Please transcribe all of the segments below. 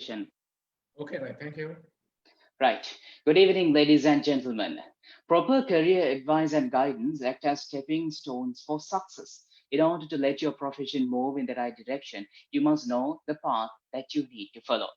session. Okay, right. Thank you. Right. Good evening, ladies and gentlemen. Proper career advice and guidance act as stepping stones for success. In order to let your profession move in the right direction, you must know the path that you need to follow.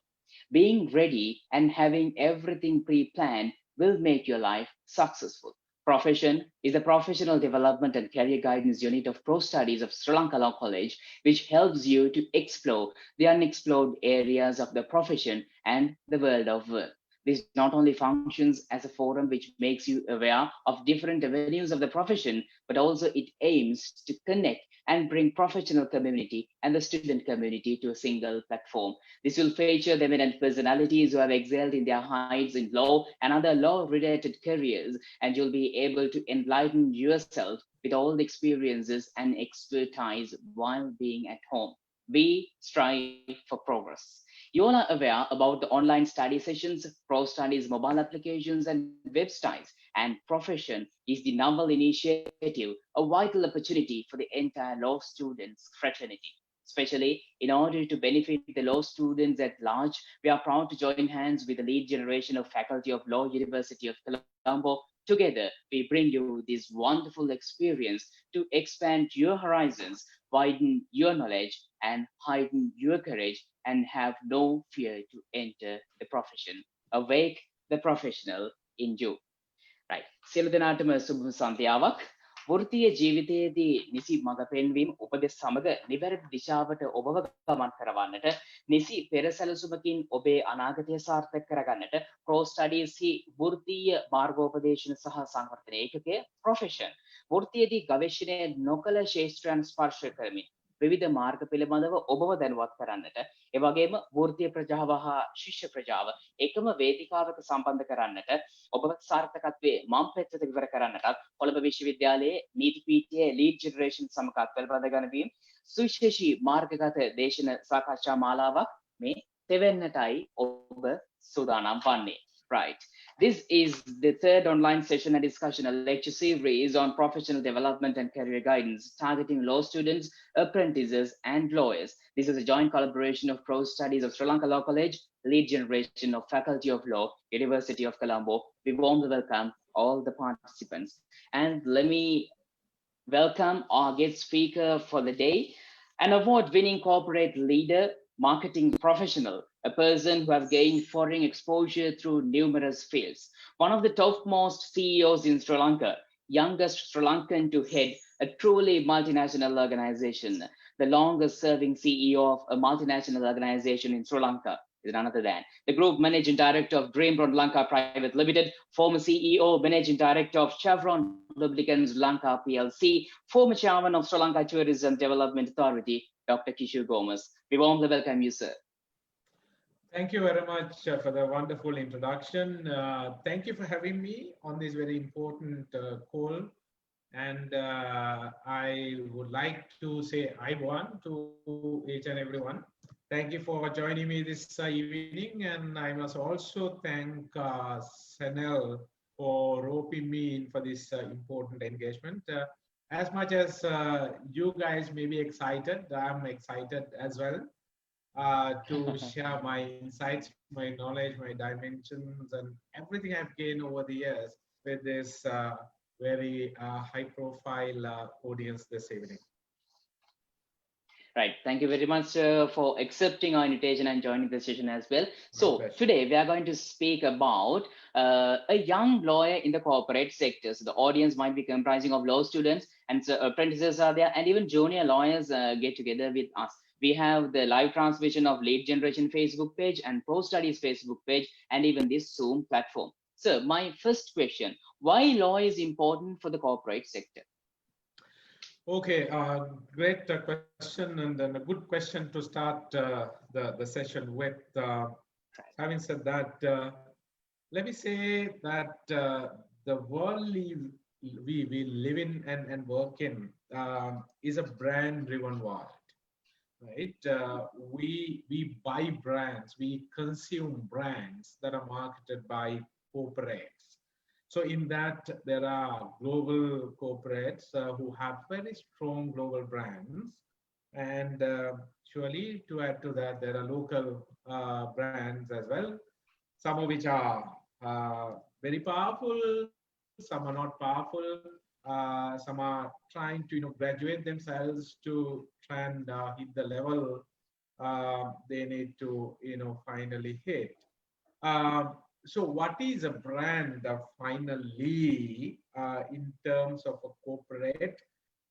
Being ready and having everything pre planned will make your life successful. Profession is the professional development and career guidance unit of Pro Studies of Sri Lanka Law College, which helps you to explore the unexplored areas of the profession and the world of work. This not only functions as a forum which makes you aware of different avenues of the profession, but also it aims to connect and bring professional community and the student community to a single platform. This will feature the eminent personalities who have excelled in their heights in law and other law-related careers, and you'll be able to enlighten yourself with all the experiences and expertise while being at home. We strive for progress. You all are aware about the online study sessions, pro studies, mobile applications, and websites. And profession is the novel initiative, a vital opportunity for the entire law students fraternity. Especially in order to benefit the law students at large, we are proud to join hands with the lead generation of Faculty of Law, University of Colombo. Together, we bring you this wonderful experience to expand your horizons, widen your knowledge, and heighten your courage, and have no fear to enter the profession. Awake the professional in you. Right. සියලු දෙනාටම සුබ සන්ධ්‍යාවක්. වෘත්තීය ජීවිතයේදී නිසි මඟ පෙන්වීම උපදෙස් සමග නිවැරදි දිශාවට ඔබව ගමන් කරවන්නට නිසි පෙරසැලසුමකින් ඔබේ අනාගතය සාර්ථක කරගන්නට Pro Studies හි වෘත්තීය මාර්ගෝපදේශන සහ සංවර්ධන ඒකකය ප්‍රොෆෙෂන් වෘත්තීයේදී ගවේෂණය නොකළ ශේෂ්ත්‍රයන් ස්පර්ශ කරමින් විවිධ මාර්ග පිළිබඳව ඔබව දැනුවත් කරන්නට එවැගේම වෘත්තීය ප්‍රජාව හා ශිෂ්‍ය ප්‍රජාව එකම වේදිකාවක සම්බන්ධ කරන්නට ඔබ සාර්ථකත්වයේ මම් පෙත්තට විවර කරන්නටත් කොළඹ විශ්වවිද්‍යාලයේ නීති පීඨයේ ලීඩ් ජෙනරේෂන් සමගත් වෙළඳ ගැනීම සුවිශේෂී මාර්ගගත දේශන සාකච්ඡා මාලාවක් මේ තෙවන්නටයි ඔබ සූදානම් වන්නේ. Right. This is the third online session and discussion, a lecture series on professional development and career guidance, targeting law students, apprentices, and lawyers. This is a joint collaboration of Pro Studies of Sri Lanka Law College, lead generation of Faculty of Law, University of Colombo. We warmly welcome all the participants. And let me welcome our guest speaker for the day, an award-winning corporate leader, marketing professional, a person who has gained foreign exposure through numerous fields. One of the topmost CEOs in Sri Lanka, youngest Sri Lankan to head a truly multinational organization, the longest serving CEO of a multinational organization in Sri Lanka is none other than the Group Managing Director of Dreamron Lanka Private Limited, former CEO, Managing Director of Chevron Lubricants Lanka PLC, former Chairman of Sri Lanka Tourism Development Authority, Dr. Kishore Gomez. We warmly welcome you, sir. Thank you very much for the wonderful introduction. Thank you for having me on this very important call. And I would like to say I1 to each and everyone. Thank you for joining me this evening. And I must also thank Sanel for roping me in for this important engagement. As much as you guys may be excited, I'm excited as well to share my insights, my knowledge, my dimensions, and everything I've gained over the years with this very high-profile audience this evening. Right. Thank you very much for accepting our invitation and joining the session as well. So today we are going to speak about a young lawyer in the corporate sector. So the audience might be comprising of law students, and so apprentices are there, and even junior lawyers get together with us. We have the live transmission of Lead Generation Facebook page and Pro Studies Facebook page, and even this Zoom platform. So my first question, why law is important for the corporate sector? Okay, great question, and then a good question to start the session with. Having said that, let me say that the world we live in and work in is a brand-driven world. Right, we buy brands, we consume brands that are marketed by corporates. So in that, there are global corporates who have very strong global brands, and surely to add to that, there are local brands as well, some of which are very powerful, some are not powerful. Some are trying to graduate themselves to try and hit the level they need to finally hit. So what is a brand finally in terms of a corporate?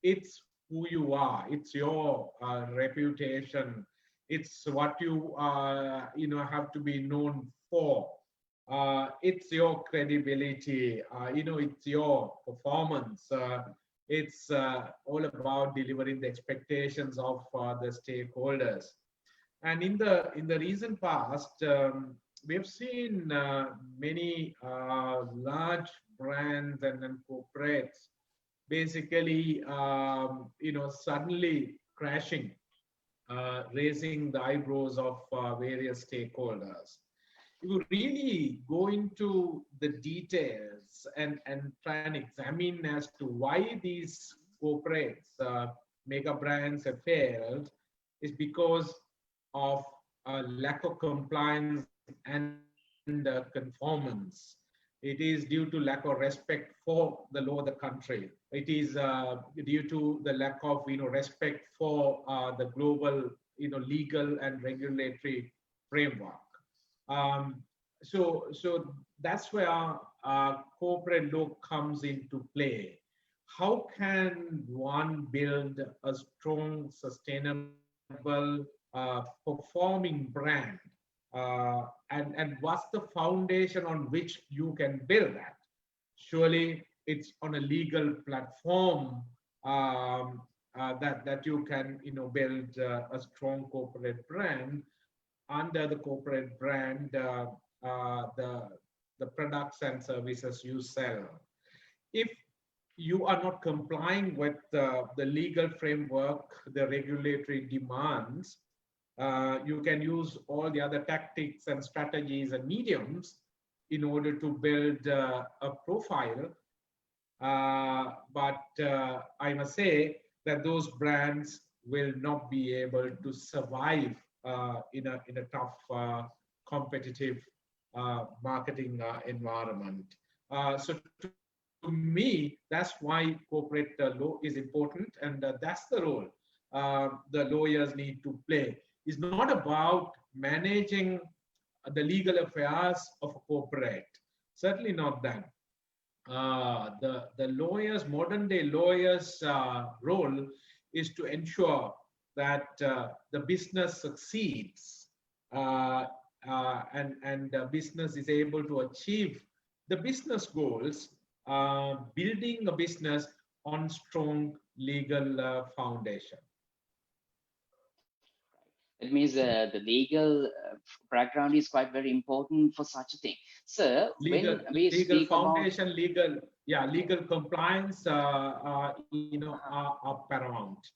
It's who you are. It's your reputation. It's what you have to be known for. It's your credibility. It's your performance. It's all about delivering the expectations of the stakeholders. And in the recent past, we've seen many large brands and corporates basically, suddenly crashing, raising the eyebrows of various stakeholders. If you really go into the details and try and examine as to why these corporates, mega brands have failed, is because of a lack of compliance and conformance. It is due to lack of respect for the law of the country. It is due to the lack of respect for the global legal and regulatory framework. Um, so that's where corporate law comes into play. How can one build a strong, sustainable, performing brand? And what's the foundation on which you can build that? Surely it's on a legal platform that you can build a strong corporate brand. Under the corporate brand, the products and services you sell. If you are not complying with the legal framework, the regulatory demands, you can use all the other tactics and strategies and mediums in order to build a profile. But I must say that those brands will not be able to survive in a tough competitive marketing environment. So to me, that's why corporate law is important, and that's the role the lawyers need to play. It's not about managing the legal affairs of a corporate. Certainly not that. The lawyers, modern day lawyers' role is to ensure that the business succeeds and the business is able to achieve the business goals, building a business on strong legal foundation. It means the legal background is quite very important for such a thing. Sir, when we legal speak foundation, about legal compliance, are paramount.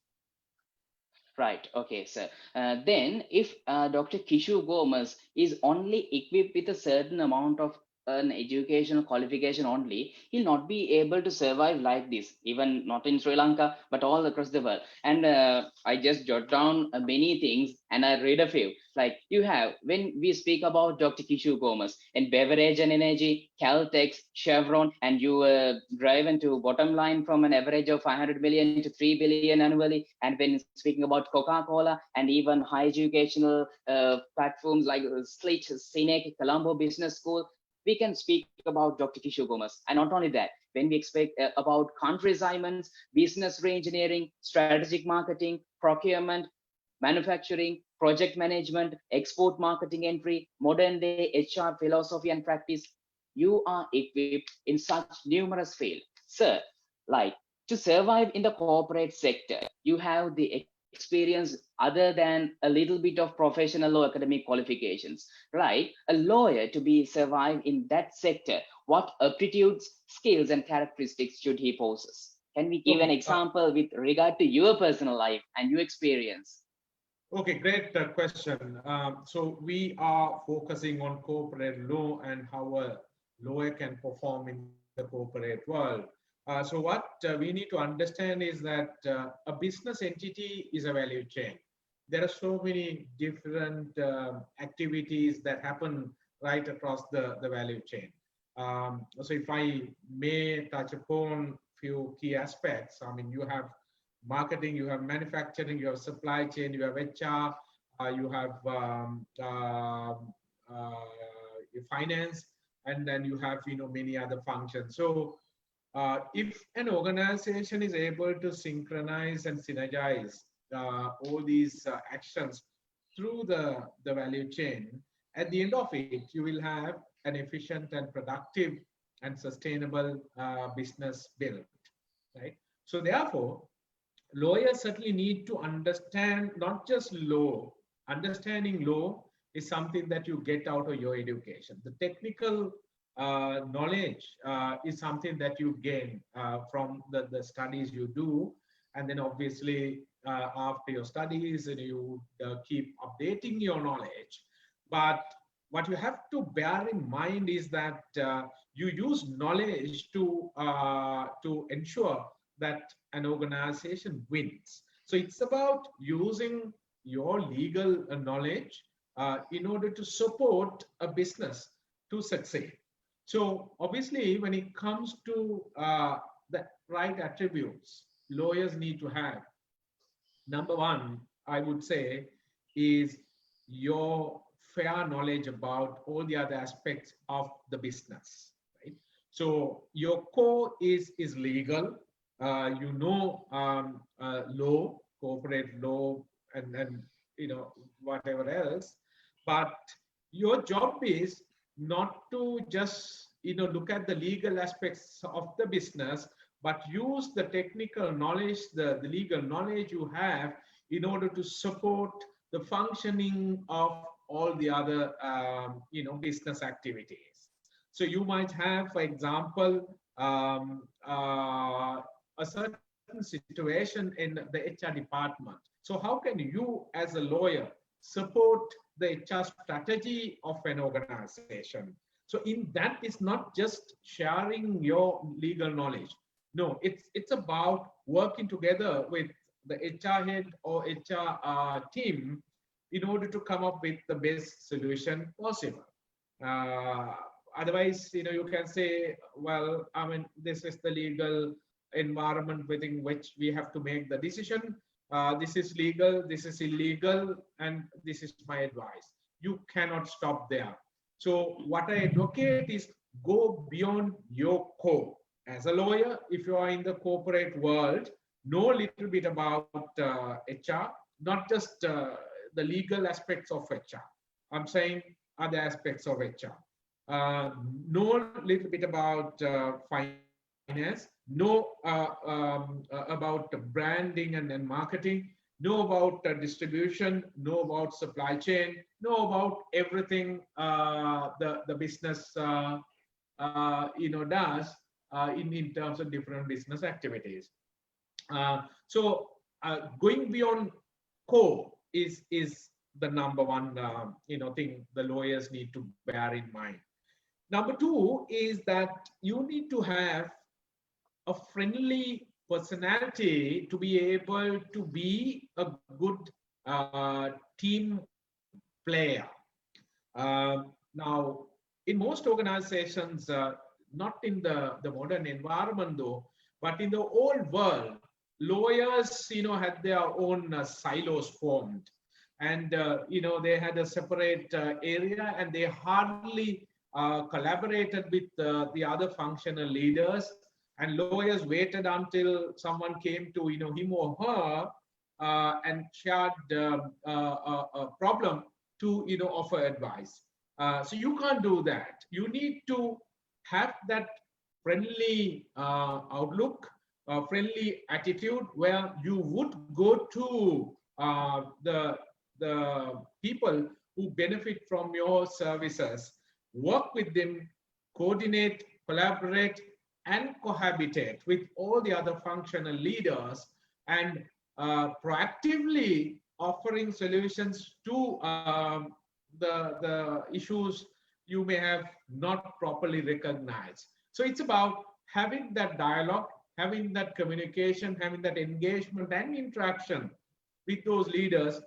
right, okay, sir. Then if Dr. Kishu Gomez is only equipped with a certain amount of an educational qualification only, he'll not be able to survive like this, even not in Sri Lanka, but all across the world. And I just jot down many things and I read a few. Like you have, when we speak about Dr. Kishu Gomez in beverage and energy, Caltex, Chevron, and you driven to bottom line from an average of 500 million to 3 billion annually. And when speaking about Coca-Cola and even high educational platforms like Slit, Sinek, Colombo Business School, we can speak about Dr. Kishu Gomez. And not only that, when we expect about country assignments, business re-engineering, strategic marketing, procurement, manufacturing, project management, export marketing entry, modern day HR philosophy and practice, you are equipped in such numerous fields. Sir, like to survive in the corporate sector, you have the experience other than a little bit of professional or academic qualifications, right? A lawyer to be survive in that sector, what aptitudes, skills, and characteristics should he possess? Can we give an example with regard to your personal life and your experience? Okay, great question. So we are focusing on corporate law and how a lawyer can perform in the corporate world. So what we need to understand is that a business entity is a value chain. there are so many different activities that happen right across the value chain. So if I may touch upon few key aspects, I mean, you have marketing, you have manufacturing, you have supply chain, you have HR, you have finance, and then you have, you know, many other functions. So if an organization is able to synchronize and synergize all these actions through the value chain, at the end of it, you will have an efficient and productive and sustainable business built, right? So therefore, lawyers certainly need to understand not just law. Understanding law is something that you get out of your education. The technical knowledge is something that you gain from the studies you do. And then obviously, after your studies, and you keep updating your knowledge. But what you have to bear in mind is that you use knowledge to ensure that an organization wins. So it's about using your legal knowledge in order to support a business to succeed. So obviously, when it comes to the right attributes lawyers need to have, number one, I would say, is your fair knowledge about all the other aspects of the business, right? So your core is legal. You know, law, corporate law, and you know, whatever else. But your job is not to just, you know, look at the legal aspects of the business, but use the technical knowledge, the legal knowledge you have in order to support the functioning of all the other, you know, business activities. So you might have, for example, a certain situation in the HR department. So how can you, as a lawyer, support the HR strategy of an organization? So in that, is not just sharing your legal knowledge. No, it's about working together with the HR head or HR team in order to come up with the best solution possible. Uh, Otherwise, you know, you can say, well, I mean, this is the legal environment within which we have to make the decision. This is legal, this is illegal, and this is my advice. You cannot stop there. So what I advocate is go beyond your core. As a lawyer, if you are in the corporate world, know a little bit about HR, not just the legal aspects of HR. I'm saying other aspects of HR. Know a little bit about finance, know about branding and marketing, know about distribution, know about supply chain, know about everything the business you know, does in terms of different business activities. So going beyond core is the number one you know, thing the lawyers need to bear in mind. Number two is that you need to have a friendly personality to be able to be a good team player. Now, in most organizations, not in the modern environment though, but in the old world, lawyers, you know, had their own silos formed, and you know, they had a separate area, and they hardly collaborated with the other functional leaders, and lawyers waited until someone came to, you know, him or her and shared a problem to, you know, offer advice. So you can't do that. You need to have that friendly outlook, friendly attitude, where you would go to the people who benefit from your services, work with them, coordinate, collaborate, and cohabitate with all the other functional leaders, and proactively offering solutions to the issues you may have not properly recognized. So it's about having that dialogue, having that communication, having that engagement and interaction with those leaders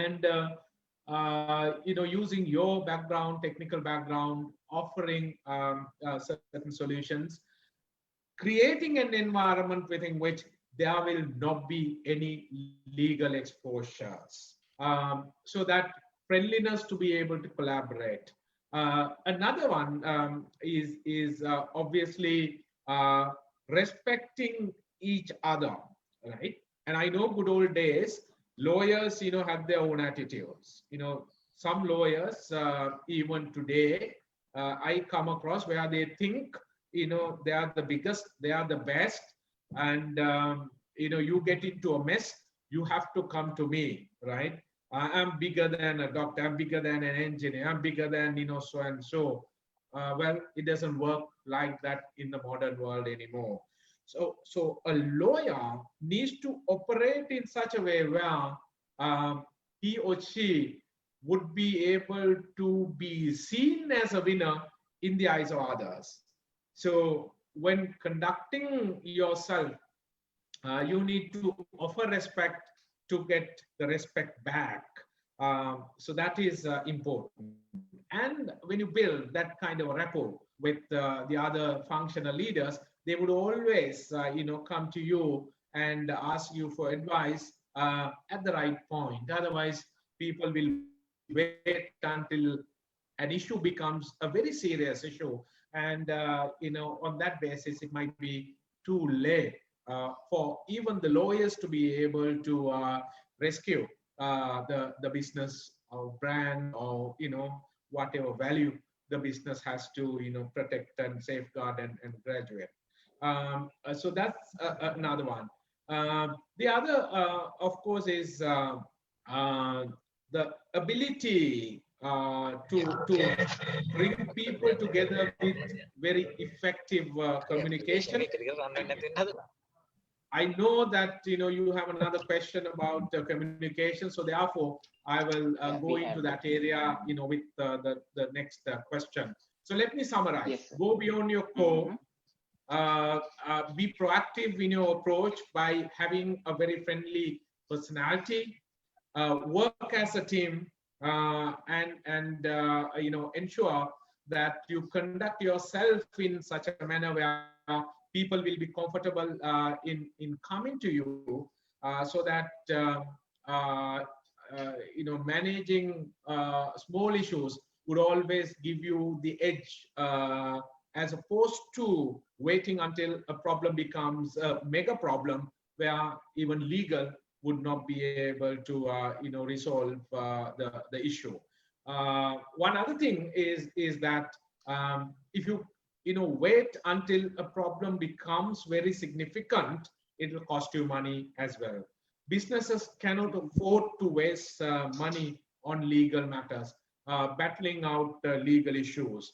and using your background, technical background, offering certain solutions, creating an environment within which there will not be any legal exposures, so that friendliness to be able to collaborate. Another one is obviously respecting each other, right? And I know good old days, lawyers, have their own attitudes. Some lawyers, even today, I come across where they think, they are the biggest, they are the best, and you get into a mess, you have to come to me, right? I'm bigger than a doctor, I'm bigger than an engineer, I'm bigger than, so and so. Well, it doesn't work like that in the modern world anymore. So a lawyer needs to operate in such a way where he or she would be able to be seen as a winner in the eyes of others. So when conducting yourself, you need to offer respect to get the respect back. So that is important. And when you build that kind of rapport with the other functional leaders, they would always, come to you and ask you for advice at the right point. Otherwise, people will wait until an issue becomes a very serious issue, and on that basis, it might be too late for even the lawyers to be able to rescue the business or brand, or whatever value the business has to protect and safeguard and graduate. So that's another one. The other, of course, is the ability to bring people together with very effective communication. I know that you have another question about communication, so therefore I will go into that area with the next question. So let me summarize. Yes, go beyond your core. Be proactive in your approach by having a very friendly personality. Work as a team, and ensure that you conduct yourself in such a manner where people will be comfortable in coming to you, so that managing small issues would always give you the edge, as opposed to waiting until a problem becomes a mega problem where even legal would not be able to resolve the issue. One other thing is that if you wait until a problem becomes very significant, it will cost you money as well. Businesses cannot afford to waste money on legal matters, battling out legal issues.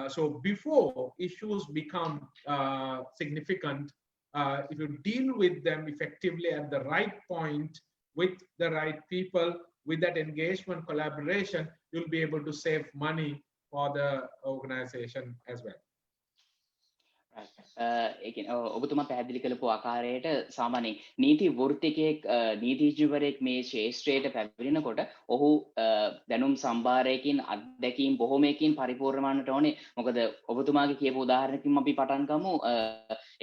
So before issues become significant, if you deal with them effectively at the right point with the right people, with that engagement, collaboration, you'll be able to save money for the organization as well. ඔබතුමා පැහැදිලි කළපු ආකාරයට සාමාන්‍ය නීති වෘත්තිකයෙක් නීතිඥවරයෙක් මේ ශේෂ්ත්‍රයට පැමිණෙනකොට ඔහු දැනුම් සම්භාරයකින් අත්දැකීම් බොහොමයකින් පරිපූර්ණ වන්නට ඕනේ. මොකද ඔබතුමාගේ කියපු උදාහරණකින් අපි පටන් ගමු.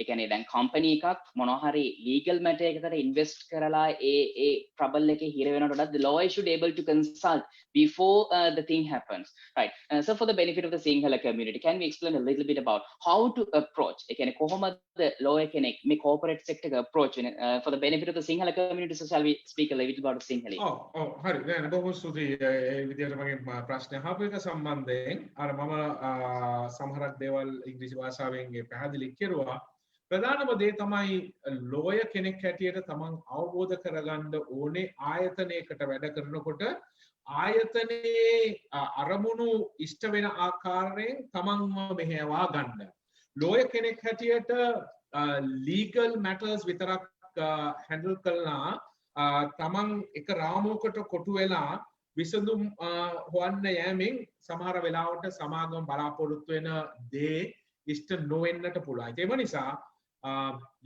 ඒ කියන්නේ දැන් කම්පැනි එකක් මොනවා හරි ලීගල් මැටර් එකකට ඉන්වෙස්ට් කරලා ඒ ට්‍රබල් එකේ හිර වෙනකොට the lawyer should able to consult before the thing happens, right? So for the benefit of the Sinhala community, can we explain a little bit about how to approach? ඒ කියන්නේ කොහොමද lawyer කෙනෙක් මේ corporate sector එක approach වෙන for the benefit of the Sinhala community? So shall we speak a little bit about Sinhala? හරි. දැන් බොහොම ස්තුතියි ඒ විදිහට මගේ ප්‍රශ්න අහපු එක සම්බන්ධයෙන්. අර මම සමහරක් දේවල් ඉංග්‍රීසි භාෂාවෙන් පැහැදිලි කෙරුවා. ප්‍රධානම දේ තමයි ලෝයර් කෙනෙක් හැටියට තමන් අවබෝධ කරගන්න ඕනේ ආයතනයකට වැඩ කරනකොට ආයතනයේ අරමුණු ඉෂ්ට වෙන ආකාරයෙන් තමන්ව මෙහෙවා ගන්න. ලෝයර් කෙනෙක් හැටියට legal matters විතරක් handle කරලා තමන් එක රාමුවකට කොටු වෙලා විසඳුම් හොයන්න යෑමෙන් සමහර වෙලාවට සමාගම බලාපොරොත්තු වෙන දේ ඉෂ්ට නොවෙන්නට පුළුවන්. ඒ නිසා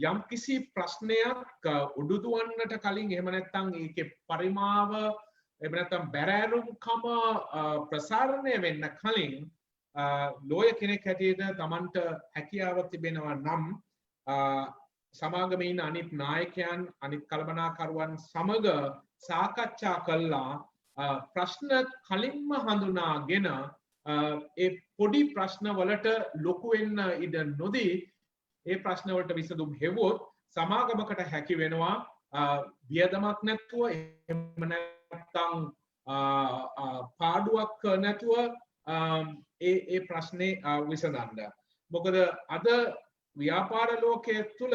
යම් කිසි ප්‍රශ්නයක් උඩුදුවන්නට කලින් එහෙම නැත්නම් ඒකේ පරිමාව එහෙම නැත්නම් බැරෑරුම්කම ප්‍රසාරණය වෙන්න කලින් ලෝය කෙනෙක් හැටියට Tamanට හැකියාවක් තිබෙනවා නම් සමාගමේ ඉන්න අනිත් නායකයන් අනිත් කළමනාකරුවන් සමග සාකච්ඡා කළා ප්‍රශ්න කලින්ම හඳුනාගෙන ඒ පොඩි ප්‍රශ්න වලට ලොකු වෙන්න ඉඩ නොදී ඒ ප්‍රශ්න වලට විසඳුම් හෙව්වොත් සමාගමකට හැකි වෙනවා වියදමක් නැතුව එහෙම නැත්නම් පාඩුවක් නැතුව ඒ ප්‍රශ්නේ විසඳන්න. මොකද අද ව්‍යාපාර ලෝකයේ තුල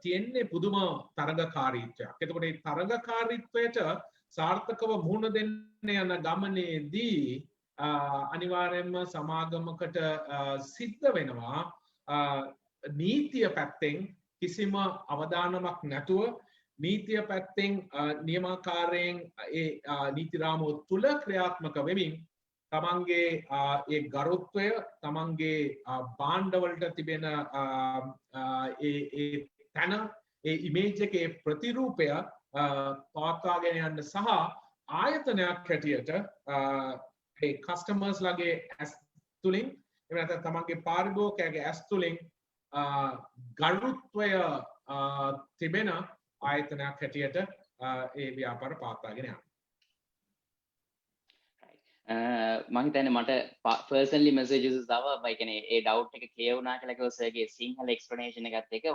තියෙන්නේ පුදුම තරඟකාරීත්වයක්. එතකොට මේ තරඟකාරීත්වයට සාර්ථකව මුහුණ දෙන්න යන ගමනේදී අනිවාර්යයෙන්ම සමාගමකට සිද්ධ වෙනවා නීතිය පැත්තෙන් කිසිම අවදානමක් නැතුව නීතිය පැත්තෙන් නියමාකාරයෙන් ඒ නීති රාමුව තුල ක්‍රියාත්මක වෙමින් තමන්ගේ ඒ ගරුත්වය තමන්ගේ භාණ්ඩවලට තිබෙන ඒ තන ඒ ඉමේජ් එකේ ප්‍රතිරූපය පවත්වාගෙන යන්න සහ ආයතනයක් හැටියට ඒ කස්ටමර්ස් ලගේ ඇස් තුලින් එහෙම නැත්නම් තමන්ගේ පාරිභෝගිකයාගේ ඇස් තුලින් ගරුත්වය තිබෙන ආයතනයක් හැටියට ඒ ව්‍යාපාර පවත්වාගෙන යන්න. මම හිතන්නේ මට personally messages ආවා like ඒ doubt එක clear වුණා කියලා කිව්ව සර්ගේ සිංහල explanation එකත් එක්ක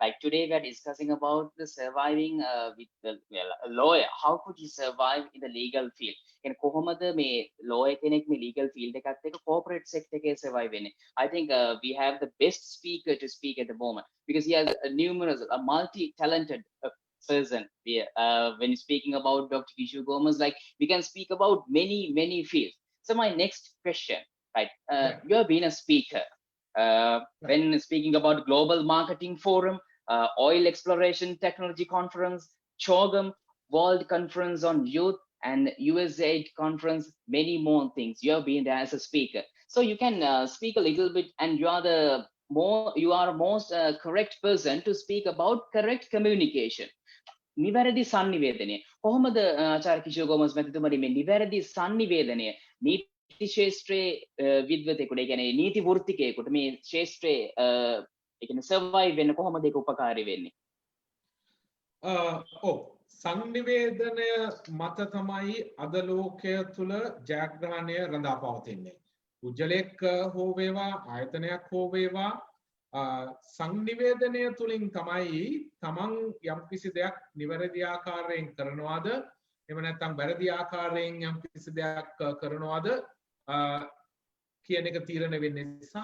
like today we are discussing about the surviving with the lawyer. How could you survive in the legal field? කියන්නේ කොහොමද මේ lawyer කෙනෙක් මේ legal field එකත් එක්ක corporate sector එකේ survive වෙන්නේ? I think we have the best speaker to speak at the moment because he has a multi-talented person here. When speaking about Dr. Kishu Gomez, like we can speak about many fields. So my next question, right? You have been a speaker. When speaking about Global Marketing Forum, Oil Exploration Technology Conference, CHOGM, World Conference on Youth, and USAID Conference, many more things. You have been there as a speaker. So you can speak a little bit, and you are most correct person to speak about correct communication. නිවැරදි sannivedanaya කොහොමද ආචාර්ය කිෂෝර් ගෝමස් මැතිතුමනි මේ නිවැරදි sannivedanaya නීති ශාස්ත්‍රයේ විද්වතෙකුට ඒ කියන්නේ නීති වෘත්තිකයෙකුට මේ ශාස්ත්‍රයේ ඒ කියන්නේ සර්වයිව් වෙන්න කොහොමද ඒක උපකාරී වෙන්නේ? sannivedanaya මත තමයි අද ලෝකය තුල ජයග්‍රහණය රඳා පවතින්නේ. කුජලයක් හෝ වේවා ආයතනයක් හෝ වේවා සංනිවේදනය තුලින් තමයි තමන් යම්කිසි දෙයක් නිවැරදි ආකාරයෙන් කරනවාද එහෙම නැත්නම් වැරදි ආකාරයෙන් යම්කිසි දෙයක් කරනවාද කියන එක තීරණය වෙන්නේ සහ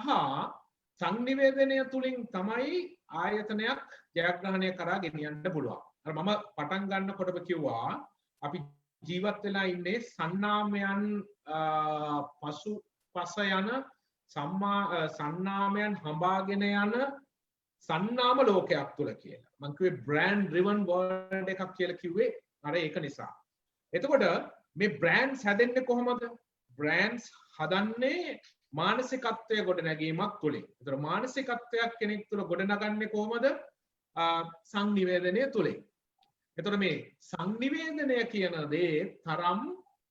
සංනිවේදනය තුලින් තමයි ආයතනයක් ජයග්‍රහණය කරා ගෙනියන්න පුළුවන්. අර මම පටන් ගන්නකොටම කිව්වා අපි ජීවත් වෙලා ඉන්නේ සන්නාමයන් පස යන සන්නාමයන් හඹාගෙන යන සන්නාම ලෝකයක් තුල කියලා. මම කිව්වේ brand driven world එකක් කියලා කිව්වේ අර ඒක නිසා. එතකොට මේ brands හැදෙන්නේ කොහොමද? brands හදන්නේ මානසිකත්වයේ ගොඩනැගීමක් තුලින්. ඒතර මානසිකත්වයක් කෙනෙක් තුල ගොඩනගන්නේ කොහොමද? සංනිවේදනය තුලින්. එතකොට මේ සංනිවේදනය කියන දේ තරම්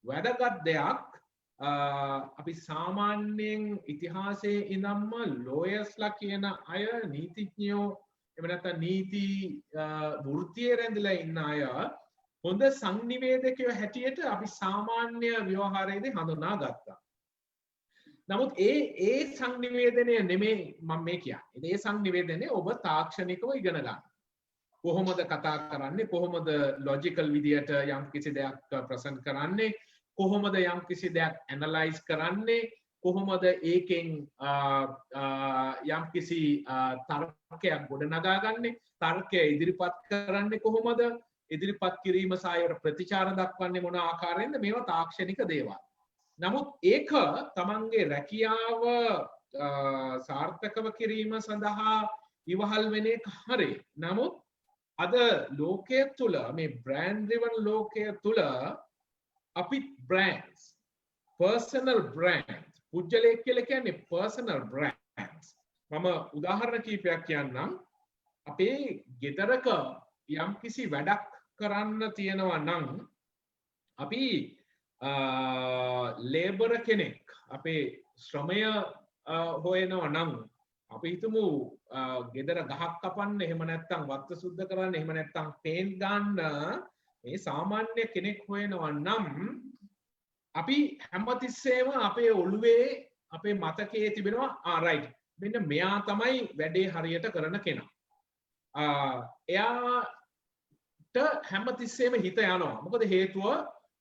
වැදගත් දෙයක්. අපි සාමාන්‍යයෙන් ඉතිහාසයේ ඉඳන්ම ලෝයර්ස්ලා කියන අය නීතිඥයෝ එහෙම නැත්නම් නීති වෘත්තියේ රැඳිලා ඉන්න අය හොඳ සංනිවේදකයෝ හැටියට අපි සාමාන්‍ය ව්‍යවහාරයේදී හඳුනා ගත්තා. නමුත් ඒ සංනිවේදනය නෙමෙයි මම මේ කියන්නේ. ඒ සංනිවේදනය ඔබ තාක්ෂණිකව ඉගෙන ගන්න. කොහොමද කතා කරන්නේ? කොහොමද ලොජිකල් විදියට යම් කිසි දෙයක් ප්‍රසන්ට් කරන්නේ? කොහොමද යම් කිසි දෙයක් ඇනලයිස් කරන්නේ කොහොමද ඒකෙන් යම් කිසි තර්කයක් ගොඩනගාගන්නේ තර්කය ඉදිරිපත් කරන්නේ කොහොමද ඉදිරිපත් කිරීම සායර ප්‍රතිචාර දක්වන්නේ මොන ආකාරයෙන්ද මේවා තාක්ෂණික දේවල්. නමුත් ඒක තමන්ගේ රැකියාව සාර්ථකව කිරීම සඳහා ඉවහල් වෙන එක හරි. නමුත් අද ලෝකයේ තුල මේ බ්‍රෑන්ඩ් ඩ්‍රිවන් ලෝකයේ තුල අපි brands personal brands පුජ්‍යලයක් කියලා කියන්නේ personal brands. මම උදාහරණ කිහිපයක් කියන්නම්. අපේ ගෙදරක යම්කිසි වැඩක් කරන්න තියෙනවා නම් අපි ලේබර් කෙනෙක් අපේ ශ්‍රමය හොයනවා නම් අපි හිතමු ගෙදර ගහක් කපන්න එහෙම නැත්නම් වත්ත සුද්ධ කරන්න එහෙම නැත්නම් පේන්ට් ගන්න මේ සාමාන්‍ය කෙනෙක් හොයනවා නම් අපි හැමතිස්සෙම අපේ ඔළුවේ අපේ මතකයේ තිබෙනවා රයිට් මෙන්න මෙයා තමයි වැඩේ හරියට කරන කෙනා. එයාට හැමතිස්සෙම හිත යනවා. මොකද හේතුව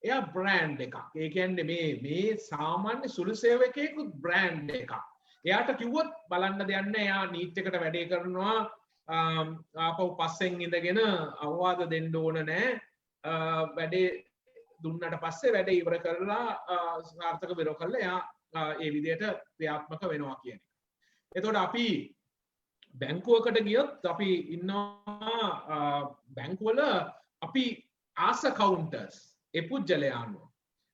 එයා බ්‍රෑන්ඩ් එකක්. ඒ කියන්නේ මේ සාමාන්‍ය සුළු සේවකයෙකුත් බ්‍රෑන්ඩ් එකක්. එයාට කිව්වොත් බලන්න දෙයක් නැහැ. එයා නීට් එකට වැඩේ කරනවා. ආපහු පස්සෙන් ඉඳගෙන අවවාද දෙන්න ඕන නැහැ. වැඩේ දුන්නට පස්සේ වැඩේ ඉවර කරලා සාර්ථක විරෝ කරලා එයා ඒ විදිහට ක්‍රියාත්මක වෙනවා කියන එක. එතකොට අපි බැංකුවකට ගියොත් අපි ඉන්නවා බැංකුවල අපි ආස කවුන්ටර්ස් ඒ පුජ්‍යලයාන්ව.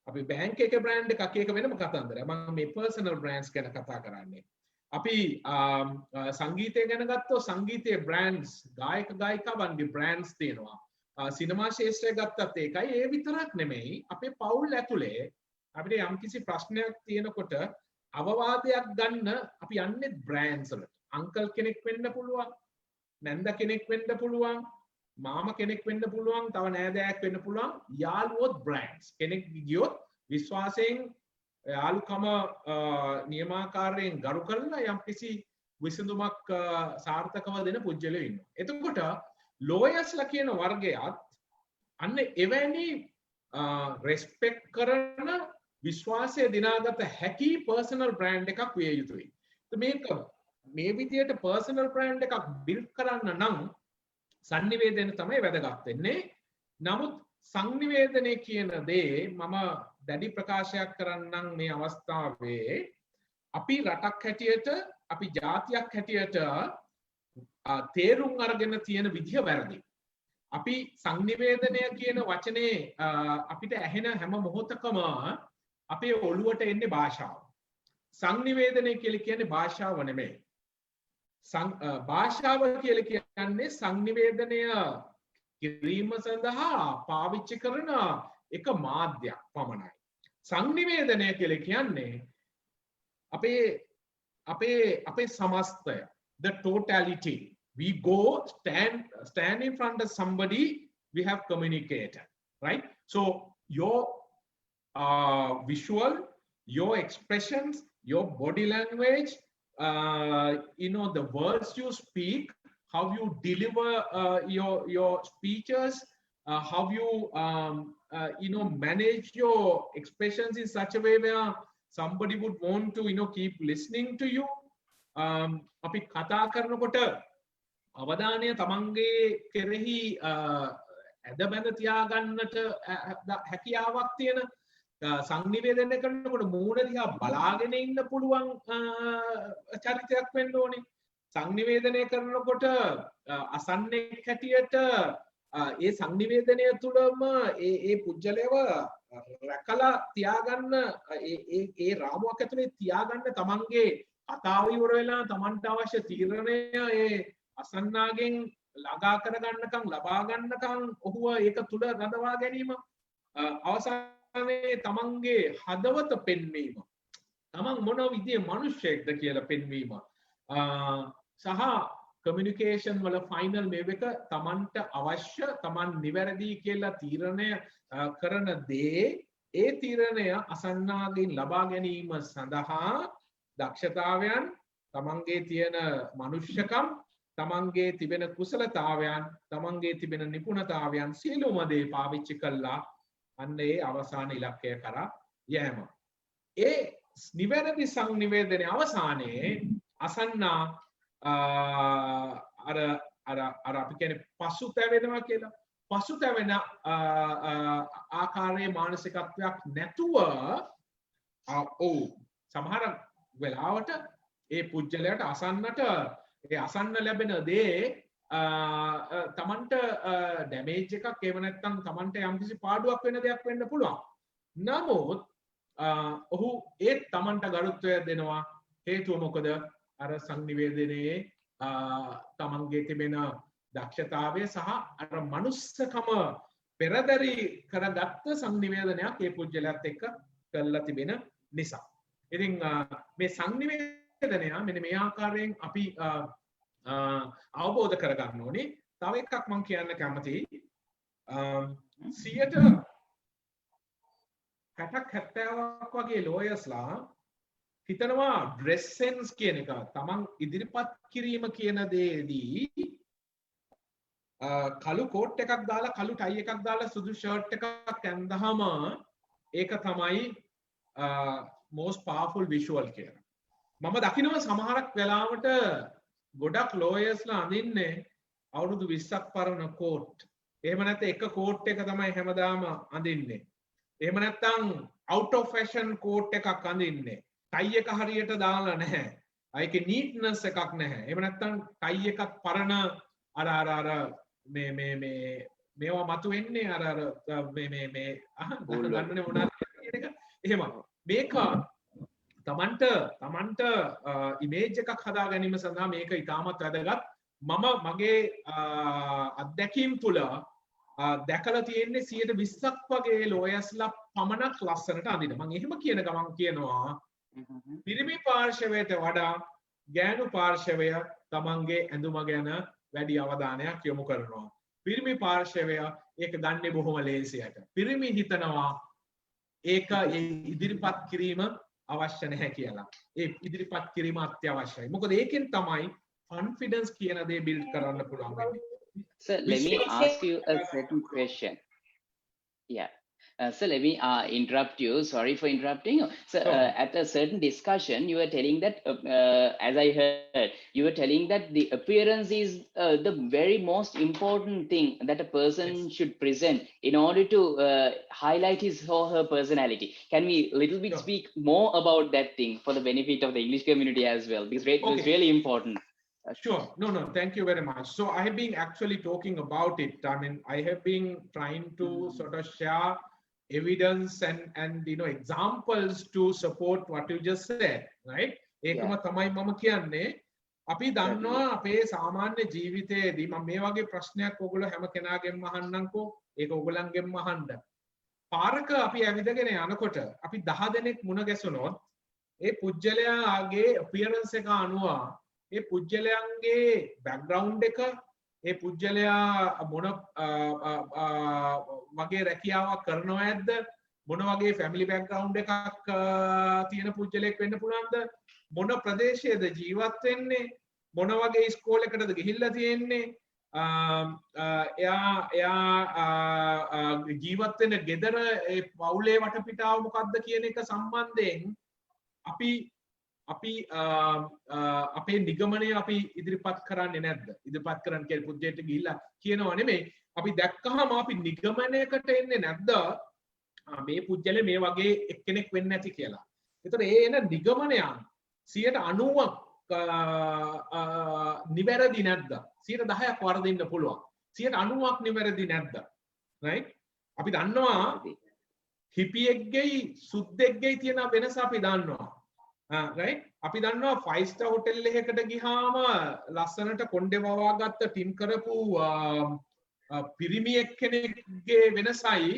අපි බැංක් එකේ බ්‍රෑන්ඩ් එකක් එක වෙනම කතන්දරයක්. මම මේ පර්සනල් බ්‍රෑන්ඩ්ස් ගැන කතා කරන්නේ. අපි සංගීතය ගැන ගත්තොත් සංගීතයේ බ්‍රෑන්ඩ්ස් ගායක ගායිකාවන්ගේ බ්‍රෑන්ඩ්ස් තියෙනවා. සිනමා ශාස්ත්‍රය ගත්තත් ඒකයි. ඒ විතරක් නෙමෙයි අපේ පවුල් ඇතුලේ අපිට යම්කිසි ප්‍රශ්නයක් තියෙනකොට අවවාදයක් ගන්න අපි යන්නේ බ්‍රෑන්ඩ්ස් වලට. අංකල් කෙනෙක් වෙන්න පුළුවන්, නැන්ද කෙනෙක් වෙන්න පුළුවන්, මාම කෙනෙක් වෙන්න පුළුවන්, තව නෑදෑයෙක් වෙන්න පුළුවන්. යාළුවොත් බ්‍රෑන්ඩ්ස්. කෙනෙක් ගියොත් විශ්වාසයෙන් යාළුකම නියමාකාරයෙන් ගරු කරලා යම්කිසි විසඳුමක් සාර්ථකව දෙන පුජ්‍යලයෝ ඉන්නවා. එතකොට ලෝයර්ස්ලා කියන වර්ගයත් අන්න එවැනි රෙස්පෙක්ට් කරන විශ්වාසය දිනාගත හැකි පර්සනල් බ්‍රෑන්ඩ් එකක් විය යුතුයි. මේක මේ විදියට පර්සනල් බ්‍රෑන්ඩ් එකක් බිල්ඩ් කරන්න නම් සංනිවේදනය තමයි වැදගත් වෙන්නේ. නමුත් සංනිවේදනය කියන දේ මම දැඩි ප්‍රකාශයක් කරන්නම් මේ අවස්ථාවේ. අපි රටක් හැටියට අපි ජාතියක් හැටියට තේරුම් අරගෙන තියෙන විදිහ වැරදි. අපි සංනිවේදනය කියන වචනේ අපිට ඇහෙන හැම මොහොතකම අපේ ඔළුවට එන්නේ භාෂාව. සංනිවේදනය කියලා කියන්නේ භාෂාව නෙමෙයි. භාෂාව කියලා කියන්නේ සංනිවේදනය කිරීම සඳහා පාවිච්චි කරන එක මාධ්‍යයක් පමණයි. සංනිවේදනය කියලා කියන්නේ අපේ සමස්තය, the totality. We go stand in front of somebody, we have communicated, right? So your visual, your expressions, your body language, the words you speak, how you deliver your speeches, how you manage your expressions in such a way where somebody would want to keep listening to you. අපි කතා කරනකොට අවධානය තමන්ගේ කෙරෙහි ඇද බැඳ තියාගන්නට හැකියාවක් තියෙන සංනිවේදනය කරනකොට මූණ දිහා බලාගෙන ඉන්න පුළුවන් චරිතයක් වෙන්න ඕනේ. සංනිවේදනය කරනකොට අසන්නෙක් හැටියට ඒ සංනිවේදනය තුළම ඒ පුජ්‍යලයව රැකලා තියාගන්න ඒ රාමුවක් ඇතුලේ තියාගන්න තමන්ගේ කතාව ඉවර වෙලා තමන්ට අවශ්‍ය තීරණය ඒ අසන්නාගෙන් ළඟා කරගන්නකම් ලබා ගන්නකම් ඔහුව ඒක තුළ රඳවා ගැනීම අවසානයේ තමන්ගේ හදවත පෙන්වීම තමන් මොන විදිහේ මිනිසෙක්ද කියලා පෙන්වීම සහ කමියුනිකේෂන් වල ෆයිනල් මේව එක තමන්ට අවශ්‍ය තමන් නිවැරදි කියලා තීරණය කරන දේ ඒ තීරණය අසන්නාගෙන් ලබා ගැනීම සඳහා දක්ෂතාවයන් තමන්ගේ තියෙන මනුෂ්‍යකම් තමන්ගේ තිබෙන කුසලතාවයන් තමන්ගේ තිබෙන නිපුණතාවයන් සියලුම දේ පාවිච්චි කළා අන්න ඒ අවසාන ඉලක්කය කරා යෑම. ඒ නිවැරදි සංනිවේදනයේ අවසානයේ අසන්නා අර අපි කියන්නේ පසුතැවෙනවා කියලා. පසුතැවෙන ආකාරයේ මානසිකත්වයක් නැතුව සමහර වෙලාවට ඒ පුජ්‍යලයට අසන්නට ඒ අසන්න ලැබෙන දේ තමන්ට ඩැමේජ් එකක් එහෙම නැත්නම් තමන්ට යම්කිසි පාඩුවක් වෙන දෙයක් වෙන්න පුළුවන්. නමුත් ඔහු ඒ තමන්ට ගරුත්වය දෙනවා. හේතුව මොකද? අර සංනිවේදනයේ තමන්ගේ තිබෙන දක්ෂතාවය සහ අර මනුස්සකම පෙරදරි කරගත්ත සංනිවේදනයක් ඒ පුජ්‍යලයාත් එක්ක කරලා තිබෙන නිසා. ඉතින් මේ සංනිවේදනය මෙන්න මේ ආකාරයෙන් අපි අවබෝධ කරගන්න ඕනේ. තව එකක් මම කියන්න කැමතියි. 60%ක් වගේ ලෝයර්ස්ලා හිතනවා ඩ්‍රෙස් සෙන්ස් කියන එක තමන් ඉදිරිපත් කිරීම කියන දේදී කළු කෝට් එකක් දාලා කළු ටයි එකක් දාලා සුදු ෂර්ට් එකක් ඇඳහම ඒක තමයි most powerful visual කියලා. මම දකිනවා සමහරක් වෙලාවට ගොඩක් ලෝයර්ස්ලා අඳින්නේ අවුරුදු 20ක් පරණ කෝට්. එහෙම නැත්නම් එක කෝට් එක තමයි හැමදාම අඳින්නේ. එහෙම නැත්නම් out of fashion කෝට් එකක් අඳින්නේ. ටයි එක හරියට දාලා නැහැ. ඒකේ neatness එකක් නැහැ. එහෙම නැත්නම් ටයි එකක් පරණ අර මේවා මතු වෙන්නේ අර මේ ගන්නනේ මොනවද කියන එක. එහෙම මේක තමන්ට ඉමේජ් එකක් හදා ගැනීම සඳහා මේක ඉතාමත් වැදගත්. මම මගේ අත්දැකීම් තුළ දැකලා තියෙන්නේ 120ක් වගේ ලෝයර්ස්ලා පමණක් ලස්සනට අඳින. මම එහෙම කියන ගමන් කියනවා පිරිමි පාර්ශවයට වඩා ගෑනු පාර්ශවය තමන්ගේ ඇඳුම ගැන වැඩි අවධානයක් යොමු කරනවා. පිරිමි පාර්ශවය ඒක ගන්නෙ බොහොම ලේසියට. පිරිමි හිතනවා ඒක ඉදිරිපත් කිරීම අවශ්‍ය නැහැ කියලා. ඒ ඉදිරිපත් කිරීම අත්‍යවශ්‍යයි. මොකද ඒකෙන් තමයි confidence කියන දේ build කරන්න පුළුවන් වෙන්නේ. Sir, let me ask you a certain question. Yeah. So let me interrupt you. Sorry for interrupting you. So at a certain discussion, you were telling that, as I heard, you were telling that the appearance is the very most important thing that a person should present in order to highlight his or her personality. Can we little bit speak more about that thing for the benefit of the English community as well? Because it was really important. Sure. No, thank you very much. So I have been actually talking about it. I mean, I have been trying to sort of share evidence and examples to support what you just said, right? ඒකම තමයි මම කියන්නේ. අපි දන්නවා අපේ සාමාන්‍ය ජීවිතයේදී මම මේ වගේ ප්‍රශ්නයක් ඔයගොල්ලෝ හැම කෙනාගෙන්ම අහන්නම්කෝ. ඒක ඔයගොල්ලන්ගෙන්ම අහන්න. පාරක අපි ඇවිදගෙන යනකොට අපි 10 දෙනෙක් මුණ ගැසුනොත් ඒ පුජ්‍යලයාගේ appearance එක අනුව ඒ පුජ්‍යලයන්ගේ background එක ඒ පුජ්‍යලයා මොන වගේ රැකියාවක් කරනවා ඇද්ද මොන වගේ family background එකක් තියෙන පුජ්‍යලෙක් වෙන්න පුළුවන්ද මොන ප්‍රදේශයේද ජීවත් වෙන්නේ මොන වගේ ඉස්කෝලේකටද ගිහිල්ලා තියෙන්නේ එයා ජීවත් වෙන ගෙදර ඒ පවුලේ වටපිටාව මොකක්ද කියන එක සම්බන්ධයෙන් අපි අපේ නිගමනය අපි ඉදිරිපත් කරන්නේ නැද්ද? ඉදිරිපත් කරන්න කියලා පුජ්‍යයට ගිහිල්ලා කියනවා නෙමෙයි. අපි දැක්කහම අපි නිගමනයකට එන්නේ නැද්ද? මේ පුජ්‍යලේ මේ වගේ එක්කෙනෙක් වෙන්නේ නැති කියලා. ඒතර ඒ එන නිගමනයන් 90ක් නිවැරදි නැද්ද? 10ක් වරදින්න පුළුවන්. 90ක් නිවැරදි නැද්ද? right? අපි දන්නවා හිපියෙක්ගෙයි සුද්දෙක්ගෙයි තියෙන වෙනස අපි දන්නවා. right? අපි දන්නවා 5 star hotel එකකට ගියාම ලස්සනට කොණ්ඩේ වවාගත්ත ටිම් කරපු පිරිමි එක්කෙනෙක්ගේ වෙනසයි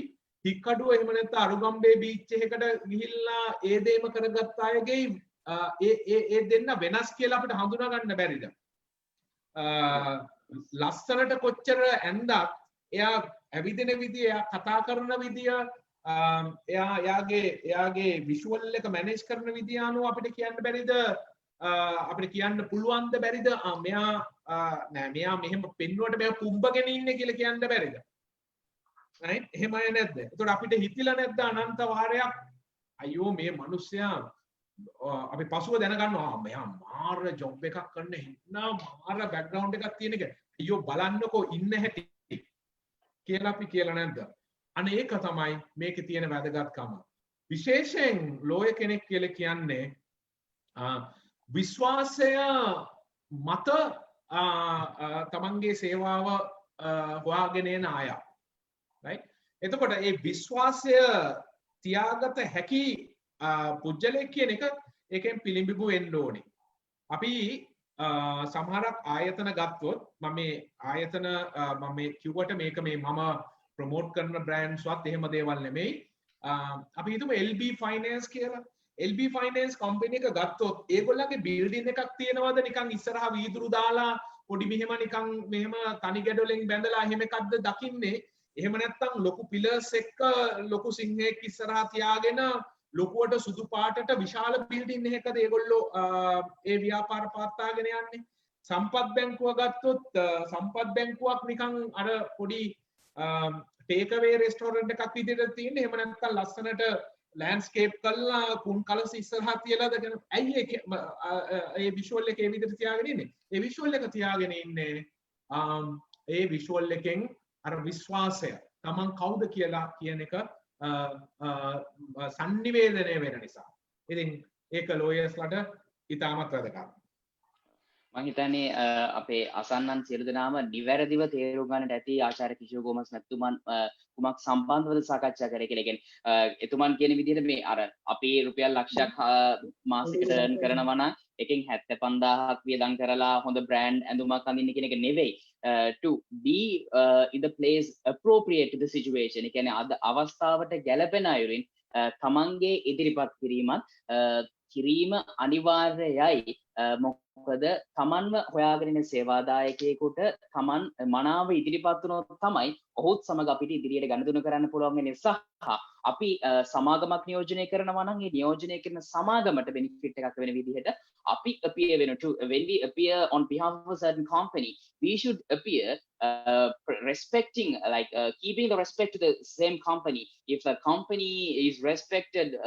හික්කඩුව එහෙම නැත්නම් අරුගම්බේ බීච් එකකට ගිහිල්ලා ඒ දේම කරගත්ත අයගේ ඒ දෙන්න වෙනස් කියලා අපිට හඳුනා ගන්න බැරිද? ලස්සනට කොච්චර ඇඳත් එයා ඇවිදින විදිය, එයා කතා කරන විදිය, එයාගේ විෂුවල් එක මැනේජ් කරන විදිය අනුව අපිට කියන්න බැරිද? අපිට කියන්න පුළුවන්ද බැරිද? මෙයා මෙහෙම පෙන්නුවට මෙයා පුම්බගෙන ඉන්නේ කියලා කියන්න බැරිද? right? එහෙම අය නැද්ද? ඒතකොට අපිට හිතිලා නැද්ද අනන්ත වාරයක් අයියෝ මේ මිනිස්සයා අපි පසුව දැනගන්නවා මෙයා මාර ජොබ් එකක් කරන්න හිටනා මාර බෑග්ග්‍රවුන්ඩ් එකක් තියෙන එක අයියෝ බලන්නකෝ ඉන්න හැටි කියලා අපි කියලා නැද්ද? අනේ ඒක තමයි මේකේ තියෙන වැදගත්කම. විශේෂයෙන් ලෝය කෙනෙක් කියලා කියන්නේ විශ්වාසය මත තමන්ගේ සේවාව හොයාගෙන යන අය. right? එතකොට ඒ විශ්වාසය තියාගත හැකි පුජ්‍යලෙක් කියන එක ඒකෙන් පිළිඹු වෙන්න ඕනේ. අපි සමහරක් ආයතන ගත්තොත් මම මේ ආයතන මම මේ කිව්වට මේක මේ මම ප්‍රොමෝට් කරන බ්‍රෑන්ඩ්ස් වත් එහෙම දේවල් නෙමෙයි. අපි හිතමු LB ෆයිනෑන්ස් කියලා. LB ෆයිනෑන්ස් කම්පැනි එක ගත්තොත් ඒගොල්ලන්ගේ බිල්ඩින් එකක් තියෙනවද නිකන් ඉස්සරහා වීදුරු දාලා පොඩි මෙහෙම නිකන් මෙහෙම තනි ගැඩොලෙන් බැඳලා එහෙම එකක්ද දකින්නේ? එහෙම නැත්නම් ලොකු පිලර්ස් එක්ක ලොකු සිංහයෙක් ඉස්සරහා තියාගෙන ලොකුවට සුදු පාටට විශාල බිල්ඩින් එකකද ඒගොල්ලෝ ඒ ව්‍යාපාර පවත්වාගෙන යන්නේ? සම්පත් බැංකුව ගත්තොත් සම්පත් බැංකුවක් නිකන් අර පොඩි ටේක් අවේ රෙස්ටෝරන්ට් එකක් විදිහට තියෙන්නේ. එහෙම නැත්නම් ලස්සනට ලෑන්ඩ්ස්කේප් කරලා කුණු කලස ඉස්සරහා තියලාද කියන ඇයි ඒ විෂුවල් එක ඒ විදිහට තියාගෙන ඉන්නේ? ඒ විෂුවල් එක තියාගෙන ඉන්නේ ඒ විෂුවල් එකෙන් අර විශ්වාසය තමන් කවුද කියලා කියන එක සංනිවේදනය වෙන නිසා. ඉතින් ඒක ලෝයර්ස්ලට ඉතාමත් වැදගත්. මම හිතන්නේ අපේ අසන්නන් සියලු දෙනාම නිවැරදිව තේරුම් ගන්නට ඇති ආචාර්ය කිෂෝ ගෝමස් මැතිතුමන් කුමක් සම්බන්ධවද සාකච්ඡා කරේ කියලා. කියන්නේ එතුමන් කියන විදිහට මේ අර අපේ රුපියල් ලක්ෂයක් මාසෙකට earn කරනවා නම් එකෙන් 75000ක් වියදම් කරලා හොඳ බ්‍රෑන්ඩ් ඇඳුමක් අඳින්න කියන එක නෙවෙයි. To be in the place appropriate to the situation. ඒ කියන්නේ අද අවස්ථාවට ගැළපෙන අයුරින් තමන්ගේ ඉදිරිපත් කිරීම අනිවාර්යයි. මොකද තමන්ව හොයාගෙන ඉන්න සේවාදායකයෙකුට තමන් මනාව ඉදිරිපත් වුණොත් තමයි ඔහුත් සමග අපිට ඉදිරියට ගනුදෙනු කරන්න පුළුවන් වෙන්නේ. සහ අපි සමාගමක් නියෝජනය කරනවා නම් ඒ නියෝජනය කරන සමාගමට බෙනිෆිට් එකක් වෙන විදිහට අපි appear වෙන to when we appear on behalf of a certain company we should appear respecting like keeping the respect to the same company. If the company is respected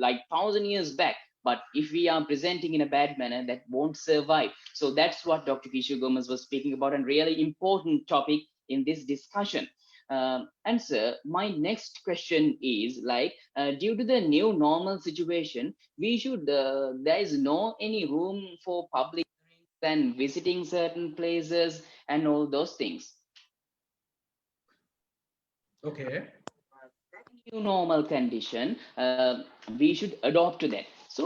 like 1000 years back, but if we are presenting in a bad manner, that won't survive. So that's what Dr. Kishu Gomez was speaking about, and really important topic in this discussion. And sir, my next question is like, due to the new normal situation, we should, there is no any room for public and visiting certain places and all those things. Okay. New normal condition, we should adopt to that. So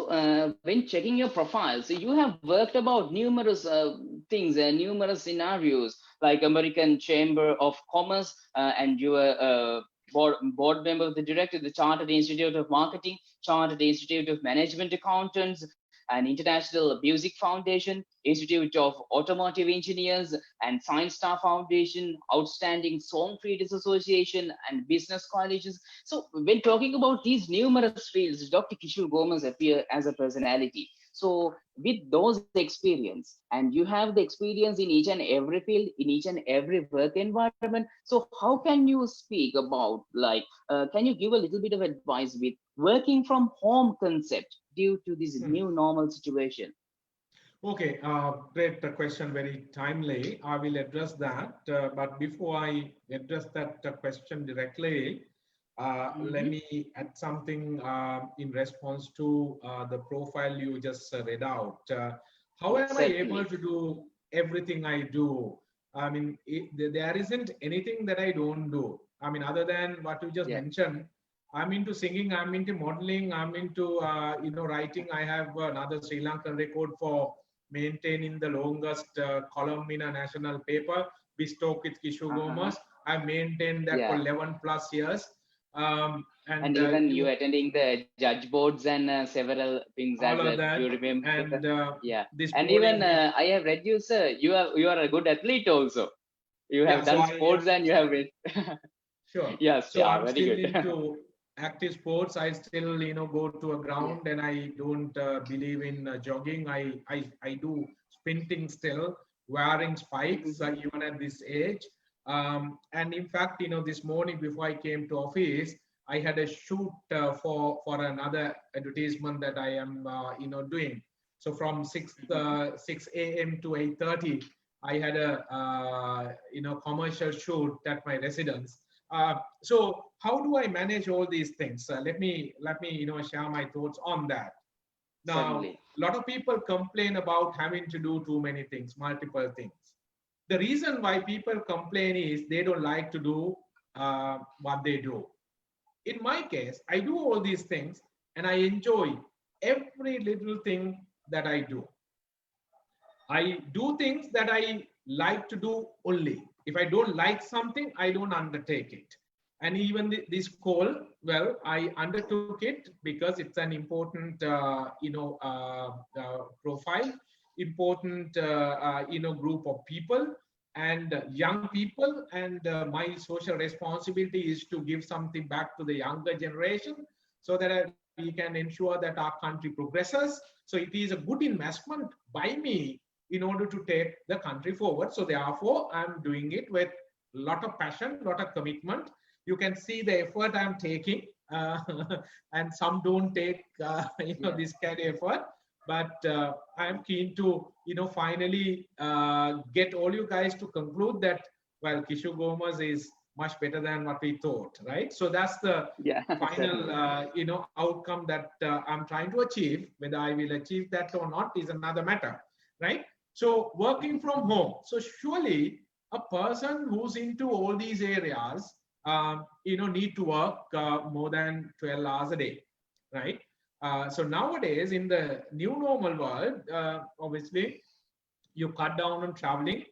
when checking your profile, so you have worked about numerous things, numerous scenarios, like American Chamber of Commerce, and you were board member of the director of the Chartered Institute of Marketing, Chartered Institute of Management Accountants, and International Music Foundation, Institute of Automotive Engineers, and Science Star Foundation, Outstanding Song Creators Association, and Business Colleges. So when talking about these numerous fields, Dr. Kishore Gomez appear as a personality. So with those experience, and you have the experience in each and every field, in each and every work environment, so how can you speak about, like, can you give a little bit of advice with working from home concept due to this new normal situation? Okay, great question, very timely. I will address that. But before I address that question directly, let me add something in response to the profile you just read out. How am I able to do everything I do? I mean, there isn't anything that I don't do. I mean, other than what you just mentioned, I'm into singing, I'm into modeling, I'm into writing. I have another Sri Lankan record for maintaining the longest column in a national paper, We Talk with Kishore Gomez. I've maintained that for 11 plus years. And even you attending the judge boards and several things as you remember. And and even I have read you, sir, you are a good athlete also. You have done sports and you have been sure. Yes, so I'm very still good. into active sports. I still go to a ground and I don't believe in jogging. I do sprinting still, wearing spikes even at this age. And in fact, this morning before I came to office, I had a shoot for another advertisement that I am doing. So from 6 a.m. to 8:30, I had a commercial shoot at my residence. So how do I manage all these things? Let me share my thoughts on that. Now, a lot of people complain about having to do too many things, multiple things. The reason why people complain is they don't like to do what they do. In my case, I do all these things and I enjoy every little thing that I do. I do things that I like to do only. If I don't like something, I don't undertake it. And even this call, well, I undertook it because it's an important, profile, important, group of people and young people. And my social responsibility is to give something back to the younger generation so that we can ensure that our country progresses. So it is a good investment by me in order to take the country forward. So therefore, I'm doing it with a lot of passion, a lot of commitment. You can see the effort I'm taking, and some don't take this kind of effort. But I'm keen to finally get all you guys to conclude that, well, Kishu Gomez is much better than what we thought, right? So that's the final outcome that I'm trying to achieve. Whether I will achieve that or not is another matter, right? So working from home. So surely a person who's into all these areas, need to work more than 12 hours a day, right? So nowadays in the new normal world, obviously you cut down on traveling,